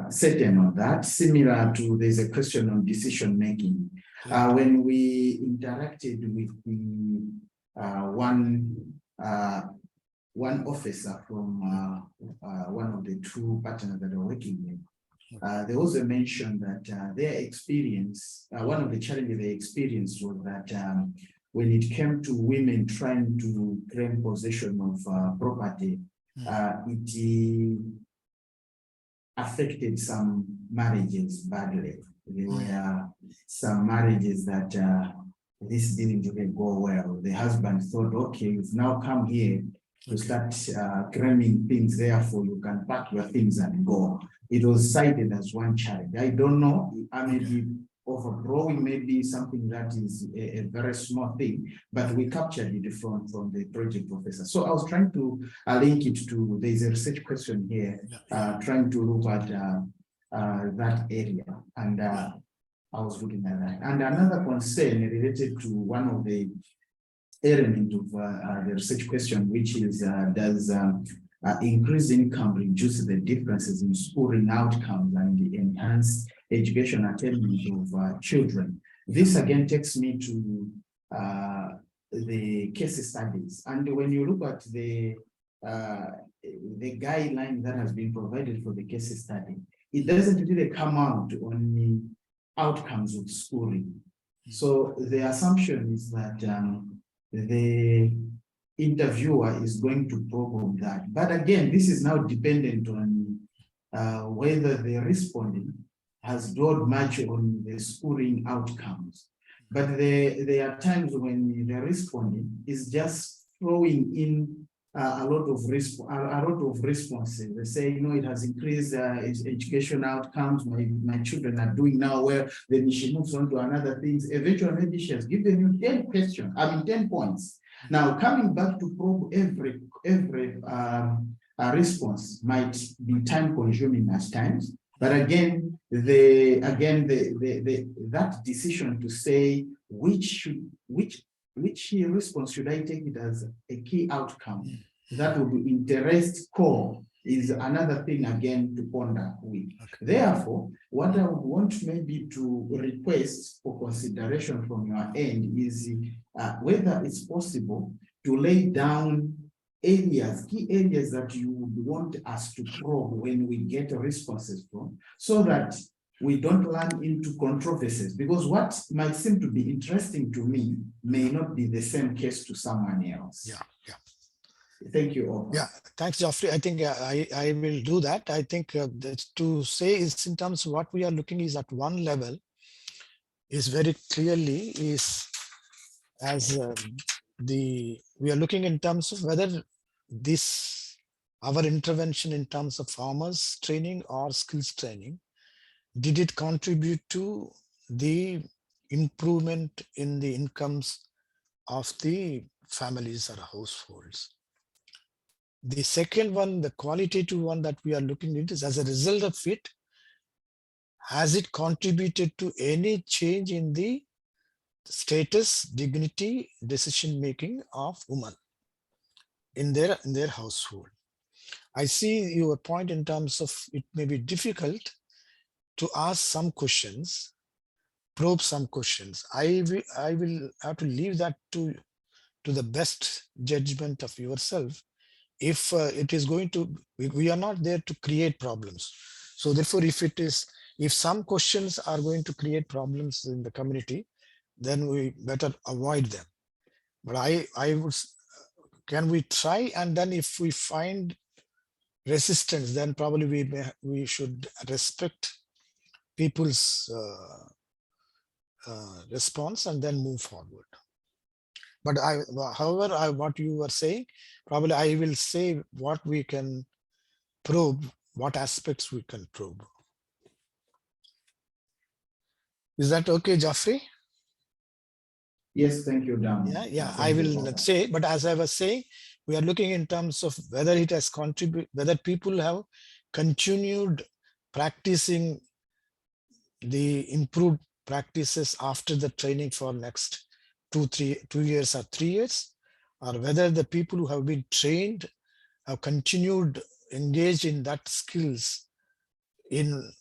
certain on that. Similar to, there's a question on decision making. When we interacted with the one officer from one of the two partners that are working with, they also mentioned that their experience, one of the challenges they experienced was that when it came to women trying to claim possession of property, it affected some marriages badly. There were some marriages that this didn't even go well. The husband thought, okay, you've now come here to start claiming things, therefore you can pack your things and go. It was cited as one challenge. I don't know, I may be overgrowing, maybe something that is a very small thing, but we captured it from the project professor. So I was trying to link it to, there's a research question here, trying to look at that area, and I was looking at that. And another concern related to one of the element of the research question, which is does increased income reduce the differences in schooling outcomes and enhance education attainment of children? This again takes me to the case studies, and when you look at the guideline that has been provided for the case study, it doesn't really come out on the outcomes of schooling. So the assumption is that the interviewer is going to probe on that. But again, this is now dependent on whether the respondent has dwelled much on the schooling outcomes. But there are times when the respondent is just throwing in a lot of responses. They say, you know, it has increased its education outcomes. My children are doing now well. Then she moves on to another things. Eventually, maybe she has given you 10 questions. 10 points. Now, coming back to probe every response might be time consuming at times. But again, that decision to say which response should I take it as a key outcome that will be interest core is another thing again to ponder with. Therefore, what I would want maybe to request for consideration from your end is whether it's possible to lay down areas, key areas that you would want us to probe when we get responses from, so that we don't run into controversies, because what might seem to be interesting to me may not be the same case to someone else. Yeah. Thank you all. Yeah, thanks, Geoffrey. I think I will do that. I think to say is in terms of what we are looking is at one level is very clearly is as we are looking in terms of whether our intervention in terms of farmers training or skills training, did it contribute to the improvement in the incomes of the families or households? The second one, the qualitative one that we are looking at is as a result of it, has it contributed to any change in the status, dignity, decision-making of women in their household? I see your point in terms of it may be difficult to ask some questions, probe some questions. I will have to leave that to the best judgment of yourself. If it is going to, we are not there to create problems. So therefore, if some questions are going to create problems in the community, then we better avoid them. But I would, can we try? And then if we find resistance, then probably we should respect people's response and then move forward. But however, what you were saying, probably I will say what we can probe, what aspects we can probe. Is that okay, Jaffrey? Yes, thank you, Dan. Yeah, Thank I you will for that. say, but as I was saying, we are looking in terms of whether it has contributed, whether people have continued practicing the improved practices after the training for next 2 years or 3 years, or whether the people who have been trained have continued engaged in that skills in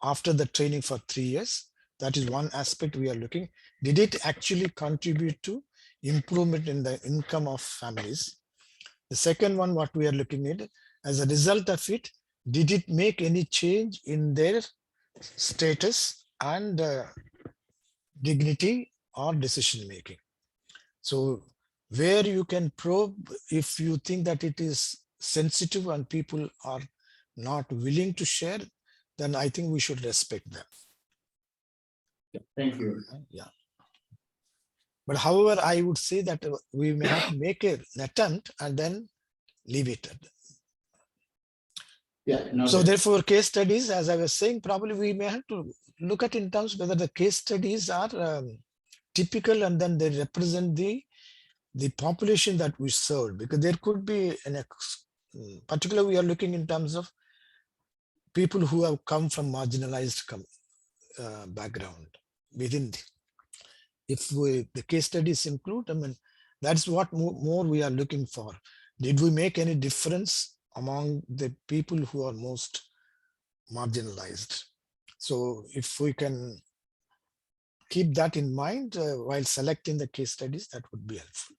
after the training for 3 years. That is one aspect we are looking. Did it actually contribute to improvement in the income of families? The second one, what we are looking at, as a result of it, did it make any change in their status and dignity or decision making? So where you can probe, if you think that it is sensitive and people are not willing to share, then I think we should respect them. Thank you. Yeah. But however, I would say that we may have to make an attempt and then leave it. Yeah. No, So therefore, case studies, as I was saying, probably we may have to look at in terms whether the case studies are typical and then they represent the population that we serve, because there could be particularly we are looking in terms of people who have come from marginalized background within if the case studies include, I mean, that's what more we are looking for. Did we make any difference among the people who are most marginalized? So if we can keep that in mind while selecting the case studies, that would be helpful.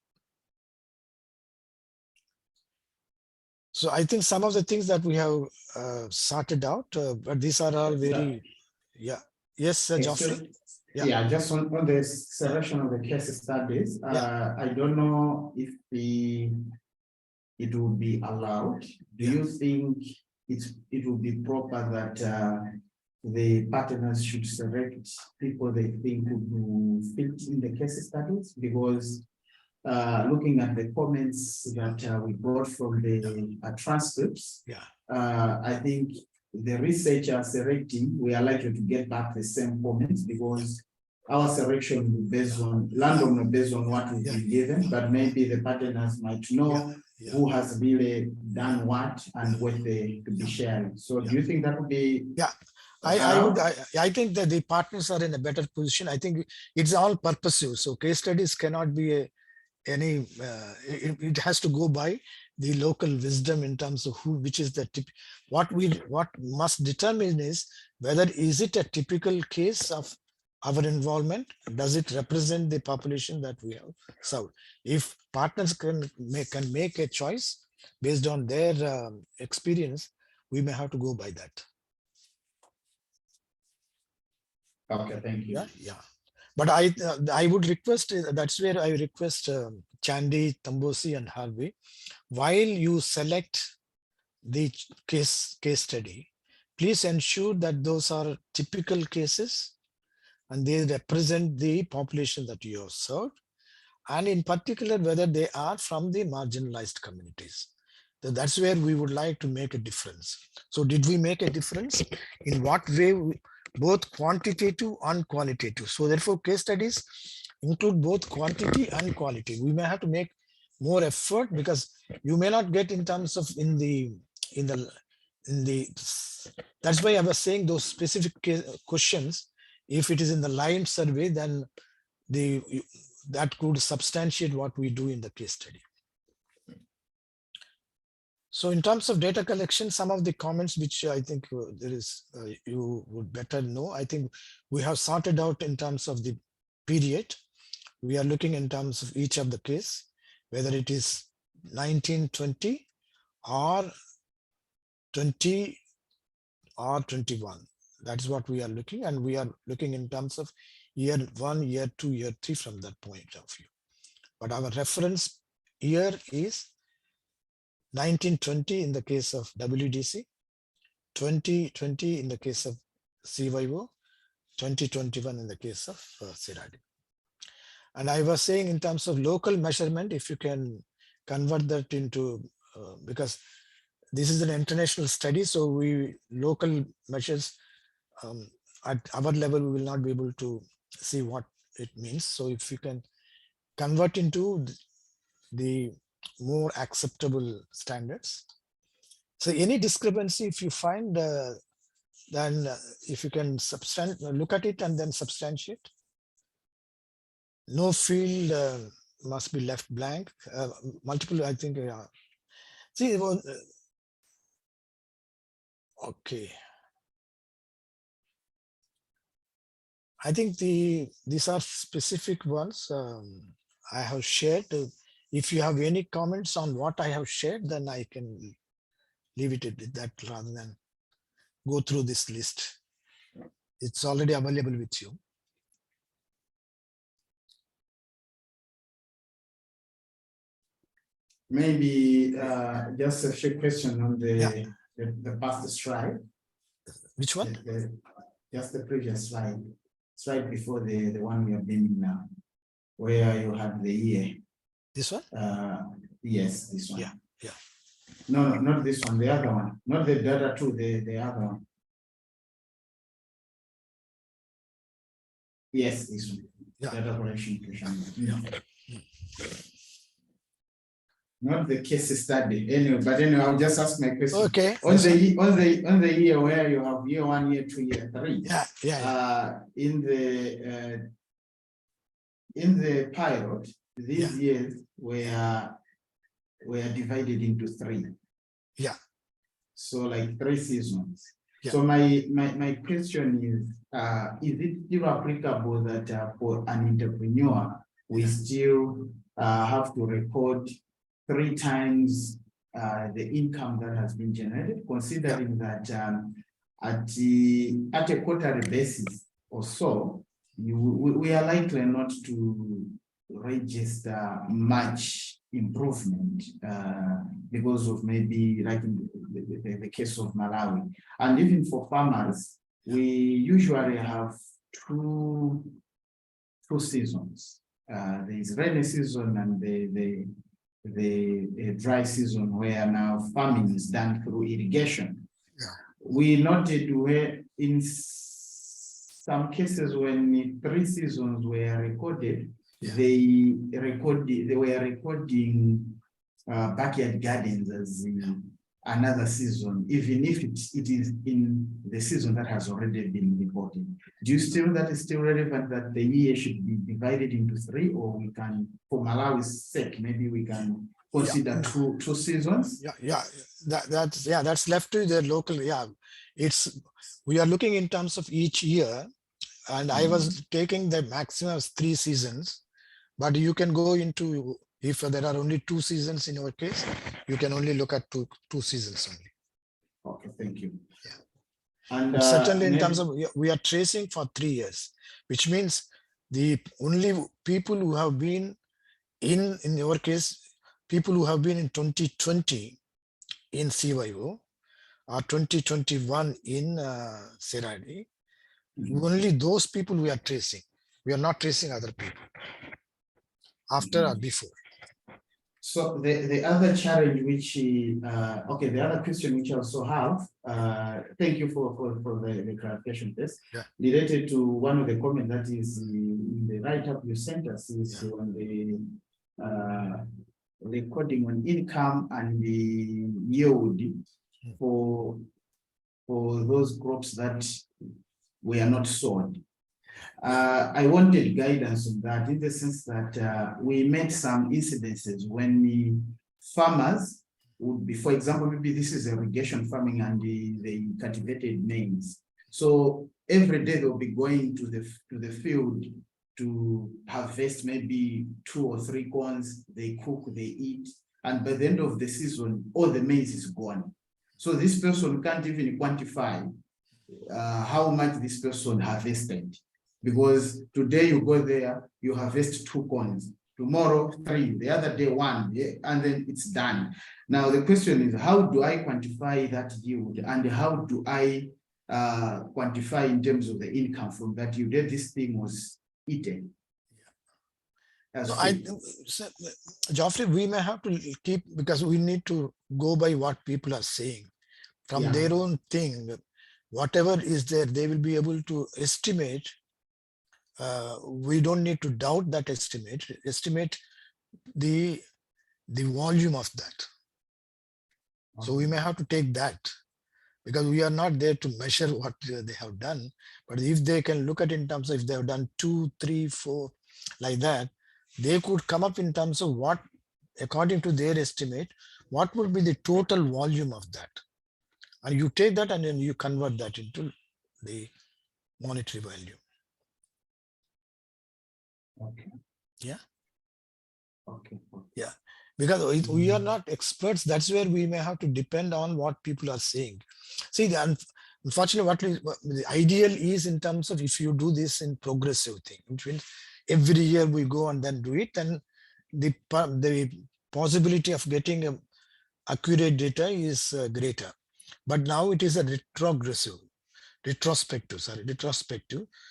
So I think some of the things that we have sorted out, but these are all very, yeah. Yes, Geoffrey? Yeah, just on the selection of the case studies, I don't know if it would be allowed. Do you think it would be proper that the partners should select people they think would fit in the case studies? Because looking at the comments that we got from the transcripts, I think the researchers selecting, we are likely to get back the same comments because our selection will be based on random, based on what we've been given, but maybe the partners might know who has really done what and what they could be sharing. So do you think that would be? Yeah, I think that the partners are in a better position. I think it's all purposive. So case studies cannot be it has to go by the local wisdom in terms of which is the tip. What must determine is whether is it a typical case of our involvement? Does it represent the population that we have served? If partners can make a choice based on their experience, we may have to go by that. Okay, thank you. Yeah. But I would request, that's where I request Chandy, Tambosi and Harvey, while you select the case study, please ensure that those are typical cases and they represent the population that you have served, and in particular whether they are from the marginalized communities. So that's where we would like to make a difference. So did we make a difference? In what way? Both quantitative and qualitative. So therefore case studies include both quantity and quality. We may have to make more effort because you may not get in terms of that's why I was saying those specific questions. If it is in the line survey, then that could substantiate what we do in the case study. So in terms of data collection, some of the comments which I think there is, you would better know. I think we have sorted out in terms of the period. We are looking in terms of each of the case, whether it is 1920 or 20 or 21. That's what we are looking, and we are looking in terms of year 1, year 2, year 3 from that point of view. But our reference year is 1920 in the case of WDC, 2020 in the case of CYO, 2021 in the case of Siradi. And I was saying in terms of local measurement, if you can convert that into, because this is an international study, so local measures at our level, we will not be able to see what it means. So if you can convert into the more acceptable standards. So any discrepancy, if you find, then if you can look at it and then substantiate. No field must be left blank. Multiple, I think. See, okay. I think these are specific ones I have shared. If you have any comments on what I have shared, then I can leave it at that rather than go through this list. It's already available with you. Maybe just a short question on the past slide. Which one? Just the previous slide before the one we are bringing now, where you have the year. This one? Yes, this one. Yeah. No, not this one, the other one. Not the data two, the other one. Yes, this one. Yeah. Data collection. Yeah. Not the case study. Anyway, but anyway, I'll just ask my question. Okay. On the year where you have year 1, year 2, year 3. Yeah. In the pilot, these years were divided into 3. Yeah. So like 3 seasons. Yeah. So my question is it still applicable that for an entrepreneur, we still have to record 3 times the income that has been generated, considering that at a quarterly basis or so, we are likely not to register much improvement because of maybe like in the case of Malawi. And even for farmers, we usually have two seasons. There is rainy season and the dry season, where now farming is done through irrigation. Yeah. We noted where in some cases when 3 seasons were recorded, they were recording backyard gardens as another season, even if it is in the season that has already been reported. Do you still that is still relevant that the year should be divided into 3, or we can, for Malawi's sake, maybe we can consider two seasons? That's left to the local. We are looking in terms of each year, and I was taking the maximum 3 seasons, but you can go into, if there are only 2 seasons in your case, you can only look at two seasons only. Okay, thank you. Yeah. And certainly in terms of, we are tracing for 3 years, which means the only people who have been in your case, people who have been in 2020 in CYO or 2021 in Seradi, only those people we are tracing. We are not tracing other people after or before. So the other challenge which, the other question which I also have, thank you for the clarification test, related to one of the comments that is in the write-up you sent us, is on the recording on income and the yield for those crops that were not sold. I wanted guidance on that, in the sense that we made some incidences when the farmers would be, for example, maybe this is irrigation farming and they cultivated maize. So every day they'll be going to the field to harvest maybe 2 or 3 corns, they cook, they eat, and by the end of the season, all the maize is gone. So this person can't even quantify how much this person harvested. Because today you go there, you harvest 2 corns, tomorrow 3, the other day 1, and then it's done. Now the question is, how do I quantify that yield, and how do I quantify in terms of the income from that you did this thing was eaten. So Geoffrey, we may have to keep, because we need to go by what people are saying from their own thing. Whatever is there, they will be able to estimate. We don't need to doubt that estimate the volume of that. So we may have to take that, because we are not there to measure what they have done. But if they can look at in terms of if they have done 2, 3, 4 like that, they could come up in terms of what, according to their estimate, what would be the total volume of that. And you take that and then you convert that into the monetary value. Okay. Yeah. Okay. Yeah. Because we are not experts. That's where we may have to depend on what people are saying. See, unfortunately, the ideal is in terms of if you do this in progressive thing, which means every year we go and then do it, then the possibility of getting accurate data is greater. But now it is a retrospective.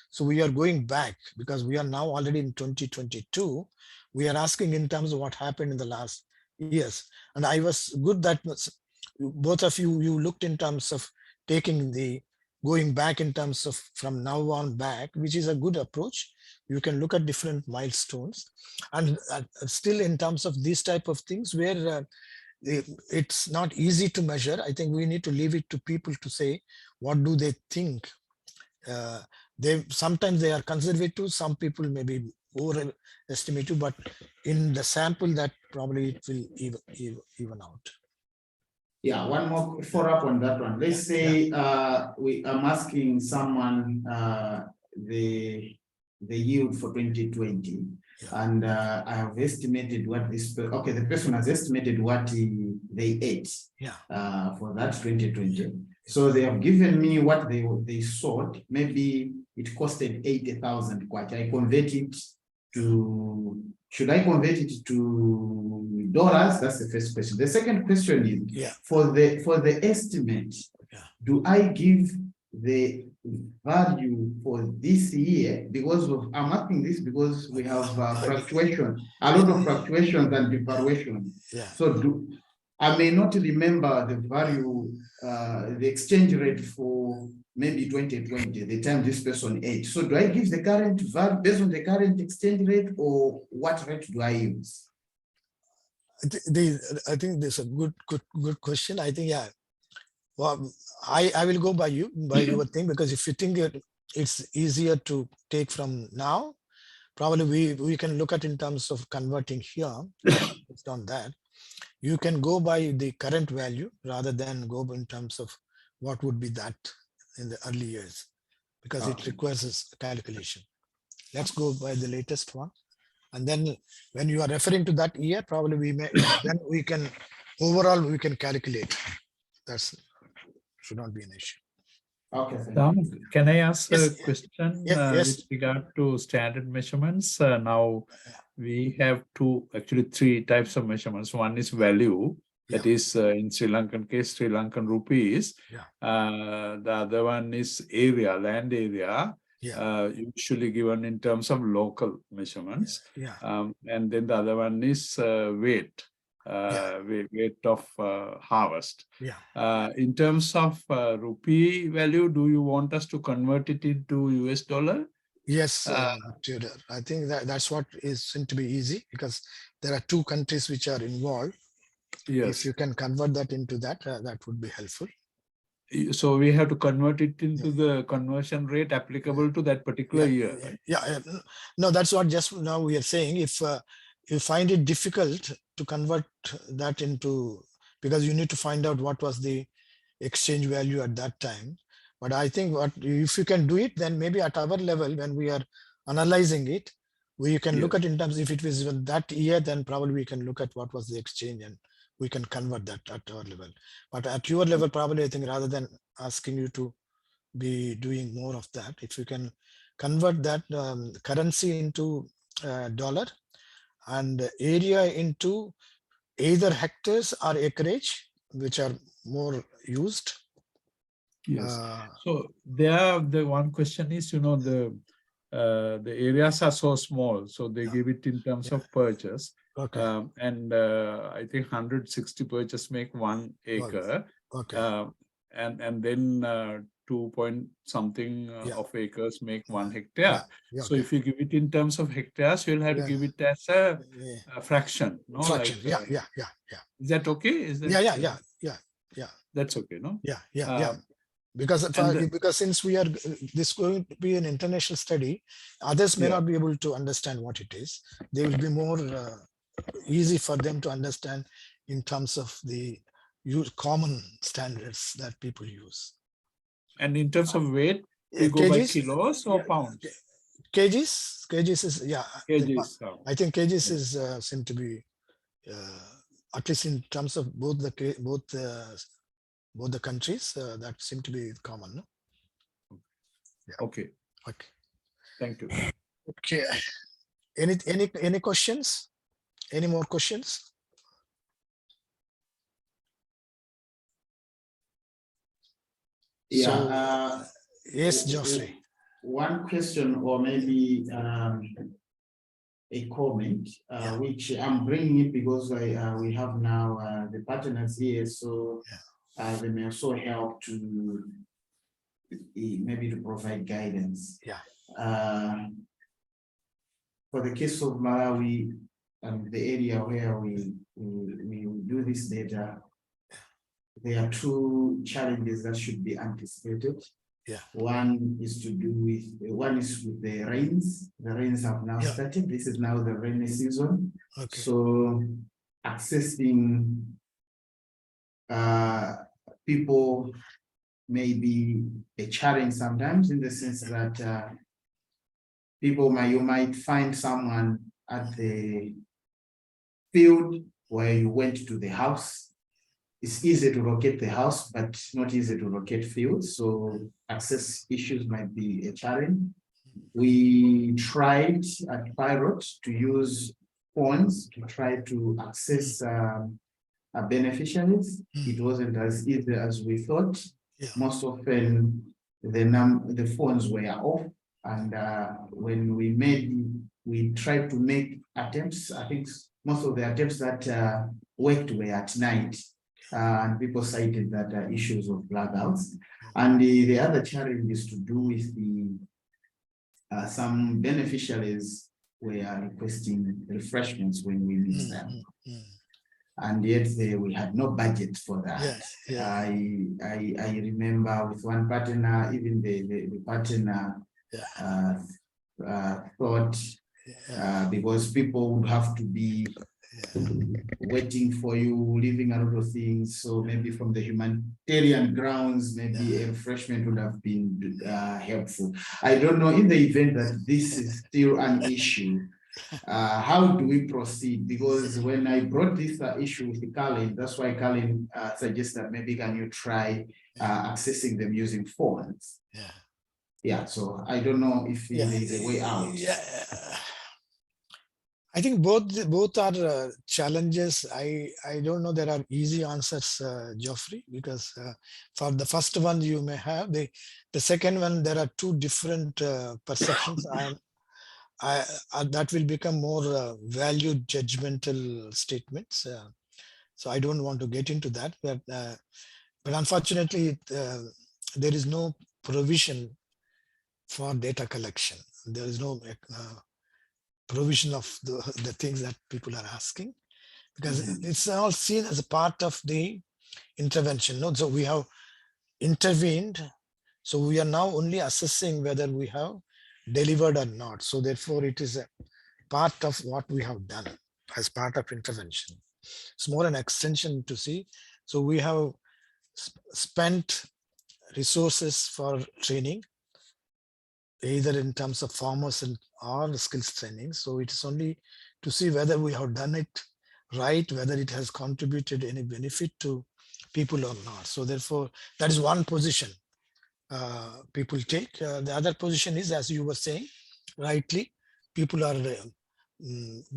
So we are going back, because we are now already in 2022. We are asking in terms of what happened in the last years. And I was good that both of you looked in terms of going back in terms of from now on back, which is a good approach. You can look at different milestones, and still in terms of these type of things where it's not easy to measure. I think we need to leave it to people to say what do they think. Sometimes they are conservative, some people may be overestimative, but in the sample that probably it will even out. Yeah, one more follow up on that one. Let's say I'm asking someone the yield for 2020, and I have estimated what the person has estimated what they ate for that 2020. So they have given me what they sold. Maybe it costed 80,000 kwacha. I convert it to, should I convert it to dollars? That's the first question. The second question is for the estimate, do I give the value for this year? Because I'm asking this because we have fluctuation, a lot of fluctuations and devaluation. So I may not remember the value, the exchange rate for maybe 2020, the time this person ate. So do I give the current value based on the current exchange rate, or what rate do I use? I think this is a good question. I think, well, I will go by your thing, because if you think it's easier to take from now, probably we can look at in terms of converting here based on that. You can go by the current value rather than go in terms of what would be that in the early years, because it requires a calculation. Let's go by the latest one. And then when you are referring to that year, probably then we can calculate. That's should not be an issue. Okay. Can I ask a question Yes. with regard to standard measurements? Now we have three types of measurements. One is value, that is in Sri Lankan case, Sri Lankan rupees. The other one is area, land area, usually given in terms of local measurements. And then the other one is weight. Weight of harvest. In terms of rupee value, do you want us to convert it into US dollar? Yes, Tudor. I think that's what is seemed to be easy, because there are two countries which are involved. If you can convert that into that, that would be helpful. So we have to convert it into the conversion rate applicable to that particular year. Right? No, that's what just now we are saying. If you find it difficult to convert that into, because you need to find out what was the exchange value at that time. But I think if you can do it, then maybe at our level, when we are analyzing it, we can look at in terms, if it was even that year, then probably we can look at what was the exchange and we can convert that at our level. But at your level, probably I think rather than asking you to be doing more of that, if you can convert that currency into dollar and area into either hectares or acreage, which are more used, Yes. So there, the one question is, the areas are so small, so they give it in terms of purchase. Okay. I think 160 purchase make 1 acre. Okay. And then 2 point something of acres make 1 hectare. Yeah, So if you give it in terms of hectares, you'll have to give it as a fraction, no? Fraction. Like, Yeah. Is that okay? Is that Yeah. That's okay, no? Yeah. Because because since we are this going to be an international study, others may not be able to understand what it is. They will be more easy for them to understand in terms of the common standards that people use. And in terms of weight, we go by kilos or pounds? Kgs is Kgs. I think kgs is seem to be at least in terms of both the countries that seem to be common. No? Okay. Thank you. Okay. Any questions? Any more questions? Yeah. Yes, Geoffrey. One question, or maybe a comment, which I'm bringing it because we have now the partners here, so they may also help to maybe to provide guidance. For the case of Malawi and the area where we do this data, there are 2 challenges that should be anticipated. One is with the rains. The rains have now started. This is now the rainy season. So accessing people may be a challenge sometimes, in the sense that you might find someone at the field where you went to the house. It's easy to locate the house, but not easy to locate fields. So access issues might be a challenge. We tried at Pilot to use phones to try to access beneficiaries. It wasn't as easy as we thought. Most often the phones were off, and when we tried to make attempts, I think most of the attempts that worked were at night. And people cited that issues of blackouts. And the other challenge is to do with some beneficiaries were requesting refreshments when we meet them. And yet we had no budget for that. I remember with one partner, even the partner thought because people would have to be waiting for you, leaving a lot of things. So maybe from the humanitarian grounds, maybe a refreshment would have been helpful. I don't know, in the event that this is still an issue, how do we proceed? Because when I brought this issue with Colin, that's why Colin suggested maybe can you try accessing them using phones. So I don't know if there is a way out. I think both are challenges. I don't know there are easy answers, Geoffrey, because for the first one you may have, the second one there are 2 different perceptions. That will become more value judgmental statements. So I don't want to get into that, but unfortunately there is no provision for data collection. There is no provision of the things that people are asking, because it's all seen as a part of the intervention. No? So we have intervened. So we are now only assessing whether we have delivered or not. So therefore it is a part of what we have done as part of intervention. It's more an extension to see. So we have spent resources for training, either in terms of farmers or skills training. So it is only to see whether we have done it right, whether it has contributed any benefit to people or not. So therefore, that is one position people take. The other position is, as you were saying, rightly, people are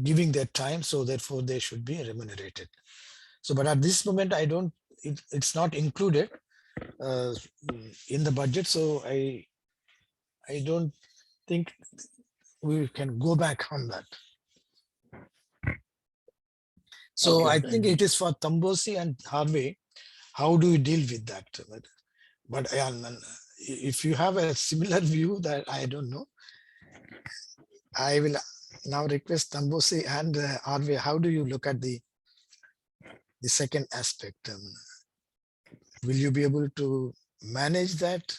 giving their time, so therefore they should be remunerated. So, but at this moment, it's not included. in the budget. So I don't think we can go back on that. So Okay, I thank think you. it is for Tambosi and Harvey. How do you deal with that? But if you have a similar view, that I don't know, I will now request Tambosi and Harvey. How do you look at the second aspect? Will you be able to manage that?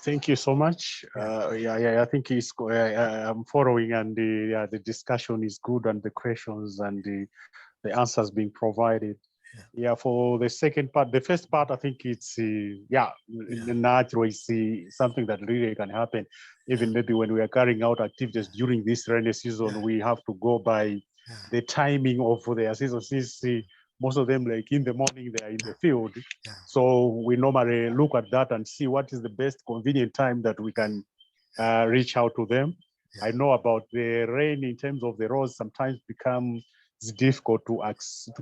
Thank you so much. I think I'm following, and the discussion is good, and the questions and the answers being provided. Yeah, for the second part, the first part, I think it's natural. It's something that really can happen. Even maybe when we are carrying out activities during this rainy season, we have to go by the timing of their season. Since most of them, like in the morning, they are in the field. So we normally look at that and see what is the best convenient time that we can reach out to them. I know about the rain in terms of the roads sometimes becomes difficult to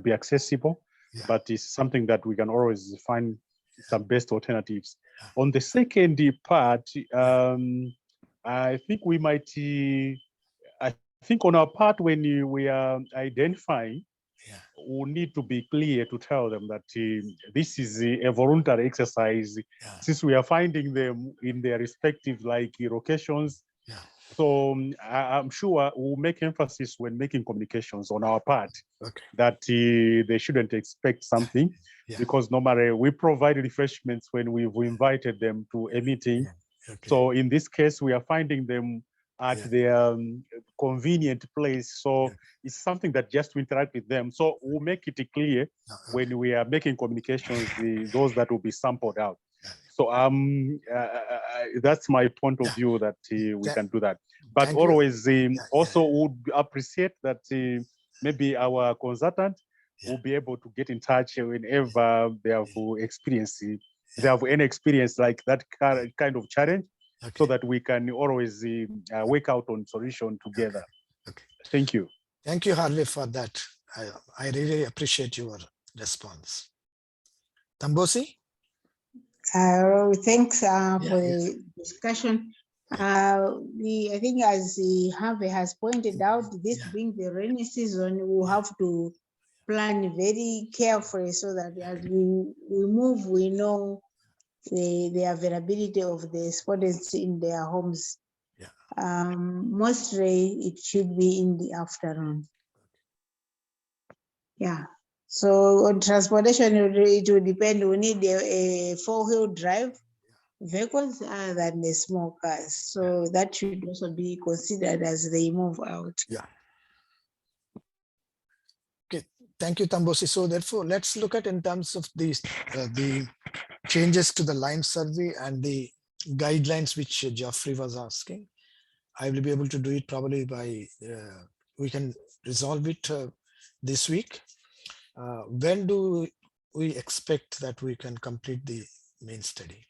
be accessible, but it's something that we can always find some best alternatives. On the second part, I think we might, I think on our part, when we are identifying, we need to be clear to tell them that this is a voluntary exercise, since we are finding them in their respective locations. So I'm sure we'll make emphasis when making communications on our part that they shouldn't expect something, because normally we provide refreshments when we've invited them to a meeting. So in this case, we are finding them at their convenient place. So it's something that just to interact with them. So we'll make it clear when we are making communications, those that will be sampled out. So that's my point of view, that we can do that. But always also would appreciate that maybe our consultant will be able to get in touch whenever they have experience, they have any experience like that kind of challenge, so that we can always work out on solution together. Thank you. Thank you, Harvey, for that. I really appreciate your response. Tambosi? Thanks for the discussion. I think as Harvey has pointed out, this being the rainy season, we'll have to plan very carefully so that as we move, we know the availability of the students in their homes. Mostly it should be in the afternoon. So on transportation, it will depend. We need a four-wheel drive vehicles other than the small cars. So that should also be considered as they move out. Okay, thank you, Tambosi. So therefore, let's look at in terms of the changes to the Lime survey and the guidelines which Geoffrey was asking. I will be able to do it probably by, we can resolve it this week. When do we expect that we can complete the main study?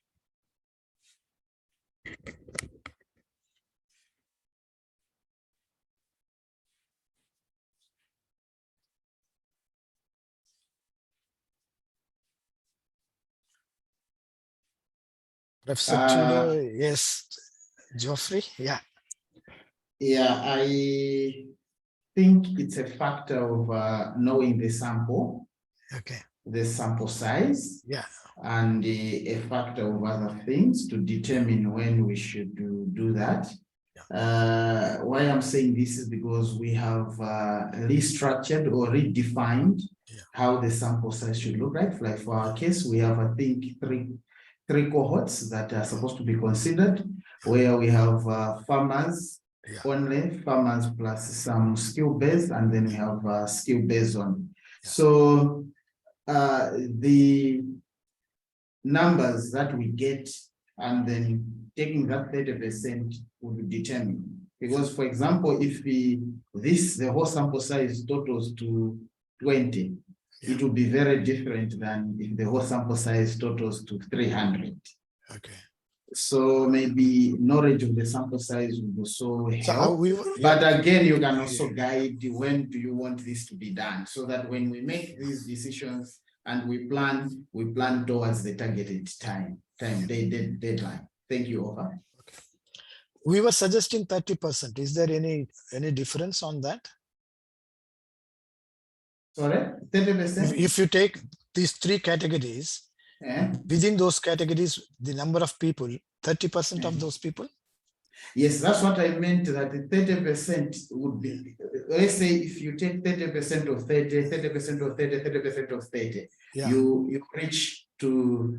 Professor Tudor, yes. Geoffrey, Yeah, I think it's a factor of knowing the sample, the sample size, and a factor of other things to determine when we should do that. Why I'm saying this is because we have restructured or redefined how the sample size should look like. Like for our case, we have, I think, three cohorts that are supposed to be considered, where we have farmers only, farmers plus some skill-based, and then we have skill-based on. So the numbers that we get, and then taking that 30% would determine. Because, for example, if the whole sample size totals to 20, it will be very different than if the whole sample size totals to 300. So maybe knowledge of the sample size will also help. But again, you can also guide when do you want this to be done, so that when we make these decisions and we plan towards the targeted deadline. Thank you, over. We were suggesting 30%. Is there any difference on that? Sorry, 30%. If you take these three categories, within those categories, the number of people, 30% of those people? Yes, that's what I meant, that 30% would be, let's say if you take 30% of 30, 30% of 30, 30% of 30, Yeah. you reach to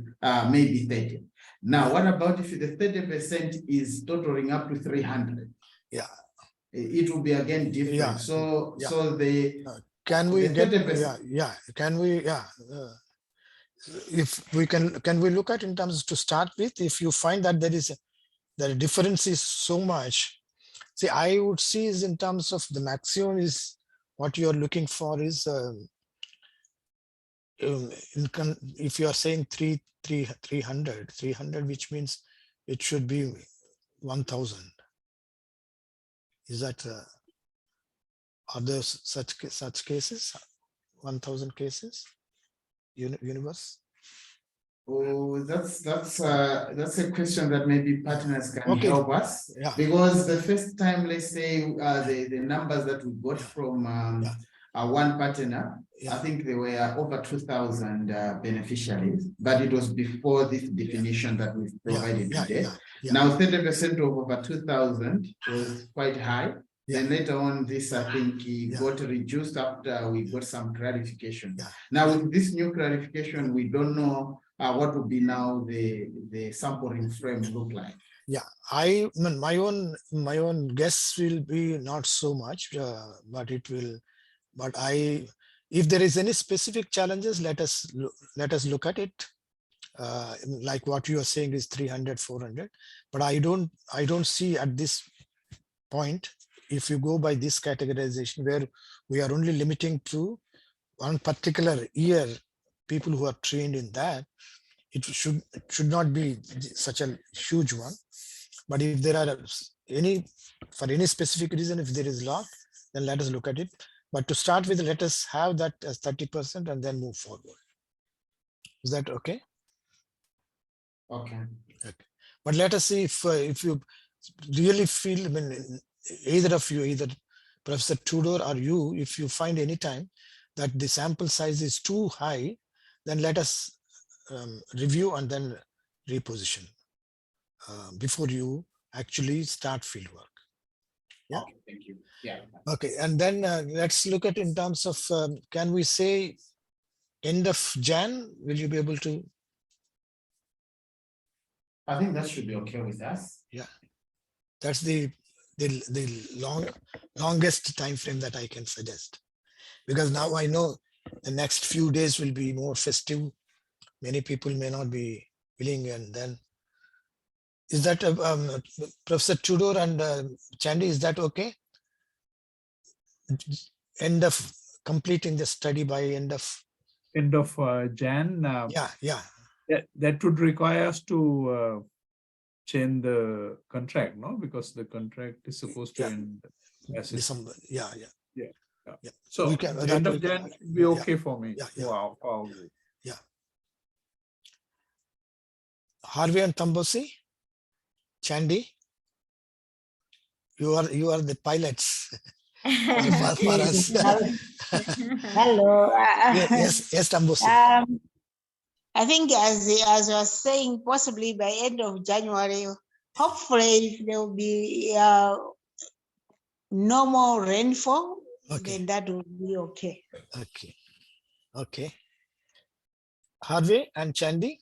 maybe 30. Now, what about if the 30% is totaling up to 300? Yeah. It will be again different. Yeah. So, Yeah. so the Can we the get 30%. Can we if we can we look at in terms to start with, if you find that the difference is so much, see, I would see is in terms of the maximum is what you are looking for is if you are saying 300, which means it should be 1,000. Is that are there such cases, 1,000 cases, universe? Oh, that's a question that maybe partners can Okay. help us. Yeah. Because the first time, let's say the numbers that we got from one partner, I think there were over 2,000 beneficiaries, but it was before this definition that we've provided today. Now 30% of over 2,000 was quite high. Then later on, this I think got reduced after we got some clarification. Now with this new clarification, we don't know what will be now the sampling frame look like. Yeah, I mean, my own guess will be not so much, but it will. But if there is any specific challenges, let us look at it. Like what you are saying is 300, 400, but I don't see at this point, if you go by this categorization where we are only limiting to one particular year, people who are trained in that, it should not be such a huge one. But if there are for any specific reason, if there is lot, then let us look at it. But to start with, let us have that as 30% and then move forward. Is that okay? Okay. Okay. But let us see if you really feel, I mean, either of you, either Professor Tudor or you, if you find any time that the sample size is too high, then let us review and then reposition before you actually start field work. Yeah. Okay, thank you. Yeah. Okay, and then let's look at in terms of can we say end of Jan? Will you be able to? I think that should be okay with us. Yeah, that's the longest time frame that I can suggest, because now I know the next few days will be more festive. Many people may not be willing, and then is that Professor Tudor and Chandy, is that okay? End of completing the study by end of Jan. Yeah. That would require us to change the contract, no? Because the contract is supposed to end December. Yeah. So we can, end of Jan should be okay for me. Yeah. Wow. Yeah. Harvey and Tambosi, Chandy, you are the pilots. for us. Hello. Yes, Tambosi. I think as I was saying, possibly by end of January, hopefully there will be no more rainfall, then that will be okay. Okay. Harvey and Chandy.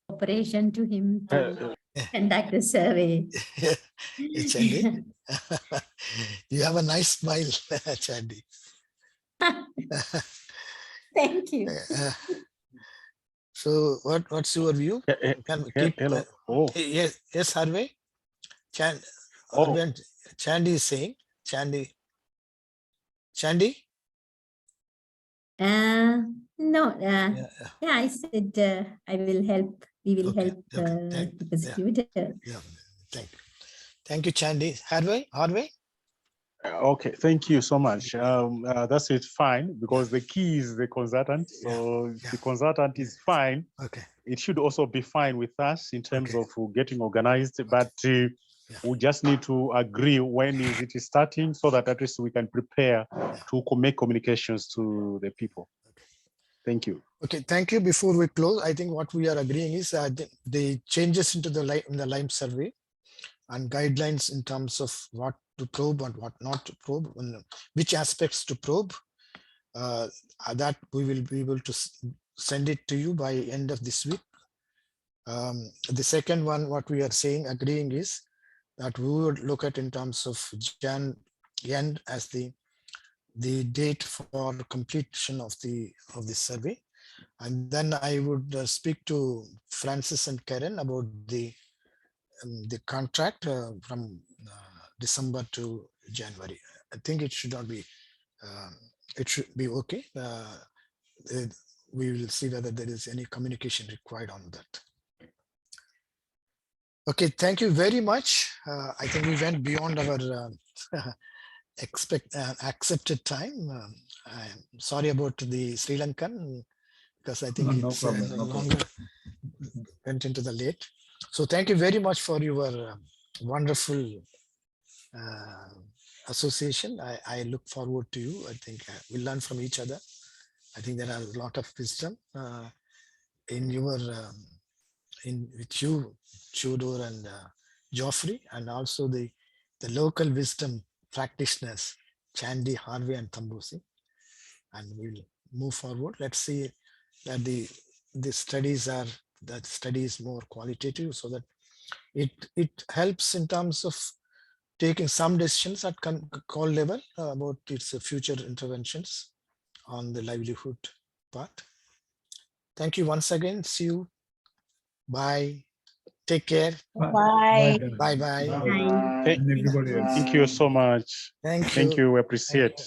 Operation to him to conduct the survey. Chandy, you have a nice smile, Chandy. Thank you. So what's your view? Hello. Yes, Harvey. Harvey and Chandy is saying. Chandy. No, I said I will help. We will help the prosecutor. Yeah, thank you, Chandy. Harvey. Okay, thank you so much. That's it, fine, because the key is the consultant. So if the consultant is fine, Okay. it should also be fine with us in terms Okay. of getting organized, but we just need to agree when is it starting so that at least we can prepare to make communications to the people. Thank you. Okay, thank you. Before we close, I think what we are agreeing is the changes into the Lime survey and guidelines in terms of what to probe and what not to probe, and which aspects to probe, that we will be able to send it to you by end of this week. The second one, what we are saying, agreeing is that we would look at in terms of Jan end as the date for completion of the survey. And then I would speak to Francis and Karen about the contract from December to January. I think it should not be, it should be okay. We will see whether there is any communication required on that. Okay, thank you very much. I think we went beyond our accepted time. I'm sorry about the Sri Lankan, because I think No it's problem, no longer went into the late. So thank you very much for your wonderful association. I look forward to you. I think we learn from each other. I think there are a lot of wisdom in your with you, Chudor and Joffrey, and also the local wisdom practitioners, Chandy, Harvey, and Tambusi. And we'll move forward. Let's see that the studies are, that study is more qualitative, so that it helps in terms of taking some decisions at call level about its future interventions on the livelihood part. Thank you once again. See you. Bye. Take care. Bye. Bye bye. Thank And everybody else. you so much. Thank you. Thank you. We appreciate.